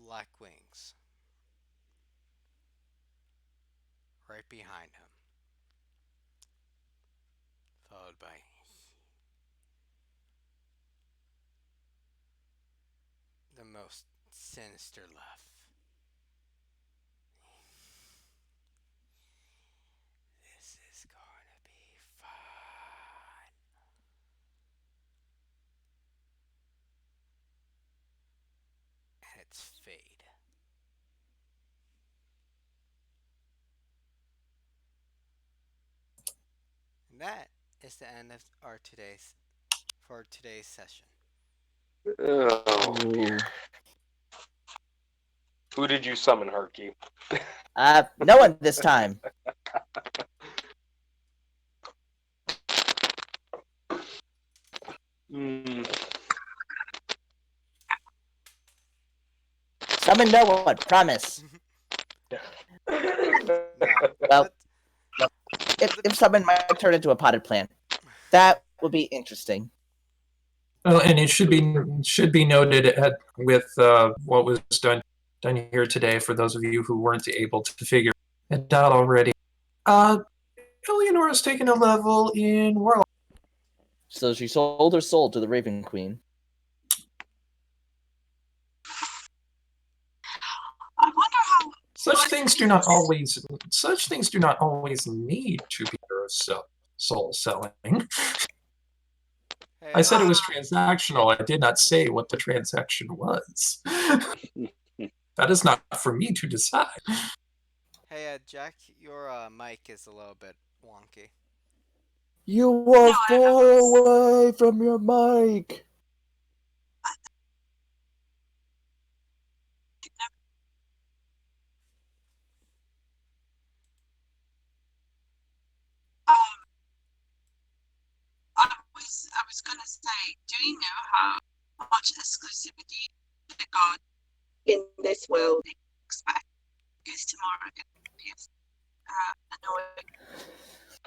black wings right behind him, followed by the most sinister laugh. This is going to be fun. And it's fade. And that is the end of our today's session. Oh. Ooh. Who did you summon, Harky? No one this time. Mm. Summon no one, promise. No. Well, if someone might turn into a potted plant, that would be interesting. Oh, and it should be noted with what was done here today for those of you who weren't able to figure it out already. Eleonora's taken a level in Warlock. So she sold her soul to the Raven Queen. I wonder how. Such things do not always need to be soul selling. Hey, I said it was transactional. I did not say what the transaction was. That is not for me to decide. hey, Jack, your mic is a little bit wonky. You are far away from your mic. I was gonna say, do you know how much exclusivity the god in this world expect? Because tomorrow it is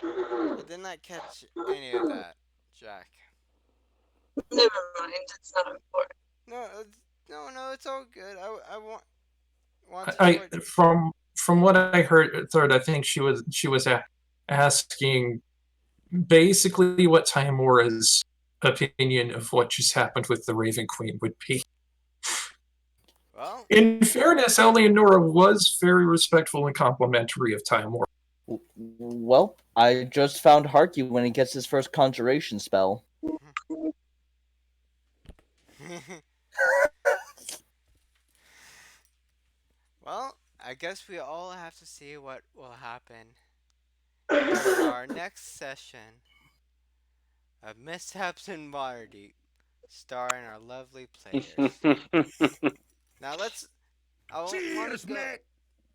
annoying. I did not catch any of that, Jack. Never mind, it's not important. No, no, it's all good. I want to I enjoy. from what I heard, third, I think she was asking basically what Timora's opinion of what just happened with the Raven Queen would be. Well, In fairness, Eleonora was very respectful and complimentary of Timora. Well, I just found Harky when he gets his first conjuration spell. well, I guess we all have to see what will happen in our next session of Mishaps in Waterdeep, starring our lovely players. Now I want to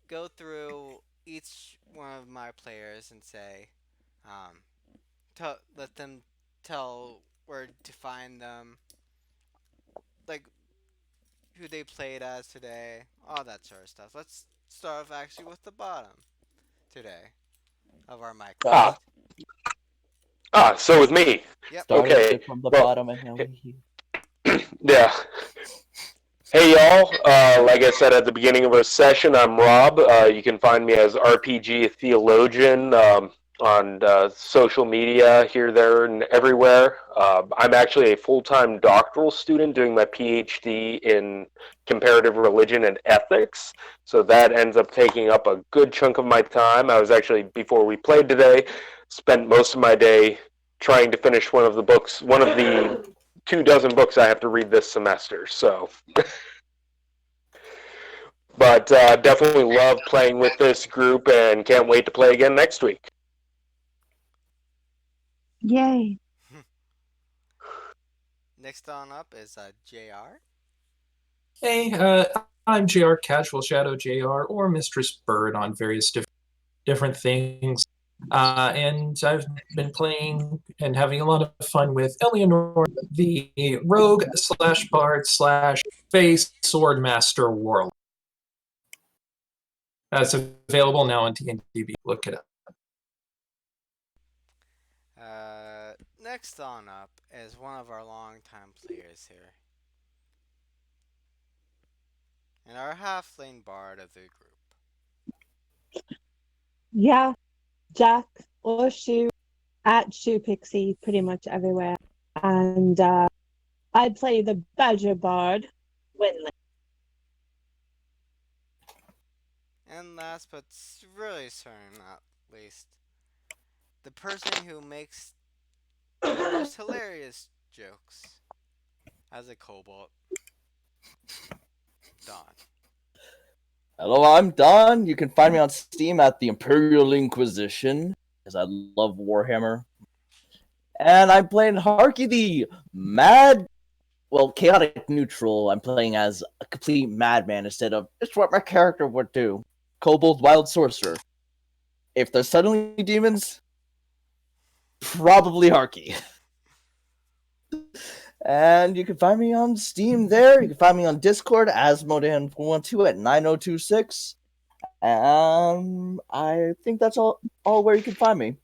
go through each one of my players and say, let them tell where to find them, like who they played as today, all that sort of stuff. Let's start off actually with the bottom today of our mic Ah. list. So with me. Yep. Started Okay, from the well- bottom and now we're here. Yeah. Hey y'all, like I said at the beginning of our session, I'm Rob. You can find me as RPG Theologian on social media, here, there, and everywhere. I'm actually a full-time doctoral student doing my PhD in comparative religion and ethics, so that ends up taking up a good chunk of my time. I was actually, before we played today, spent most of my day trying to finish one of the 24 books I have to read this semester, so... But definitely love playing with this group and can't wait to play again next week. Yay. Next on up is JR. Hey, I'm JR Casual Shadow JR or Mistress Bird on various different things. And I've been playing and having a lot of fun with Eleanor, the rogue slash bard slash face sword master warlock. That's available now on D&D. Look it up. Next on up is one of our longtime players here, and our half-lane bard of the group. Yeah, Jack or Shoe at Shoe Pixie pretty much everywhere. And I play the Badger Bard, Winley. And last but really certainly not least, the person who makes the most hilarious jokes as a kobold, Don. Hello, I'm Don. You can find me on Steam at the Imperial Inquisition, because I love Warhammer. And I'm playing Harky the chaotic neutral. I'm playing as a complete madman instead of just what my character would do. Kobold Wild Sorcerer. If there's suddenly demons, probably Harky. And you can find me on Steam there. You can find me on Discord as Modan412 at 9026. I think that's all where you can find me.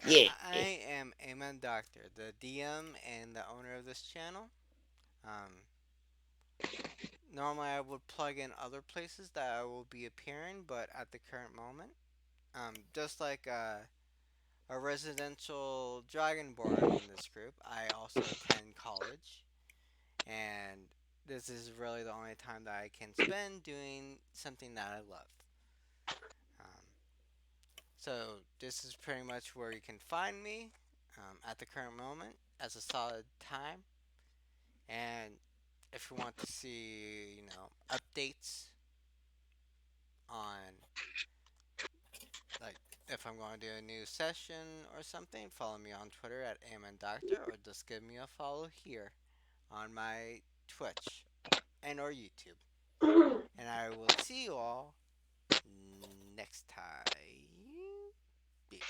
Yeah. I am Amen Doctor, the DM and the owner of this channel. Um, Normally I would plug in other places that I will be appearing, but at the current moment, just like a residential dragonborn in this group, I also attend college, and this is really the only time that I can spend doing something that I love. Um, so this is pretty much where you can find me at the current moment as a solid time. And if you want to see, updates on like if I'm going to do a new session or something, follow me on Twitter at AmonDoctor or just give me a follow here on my Twitch and or YouTube. And I will see you all next time. Be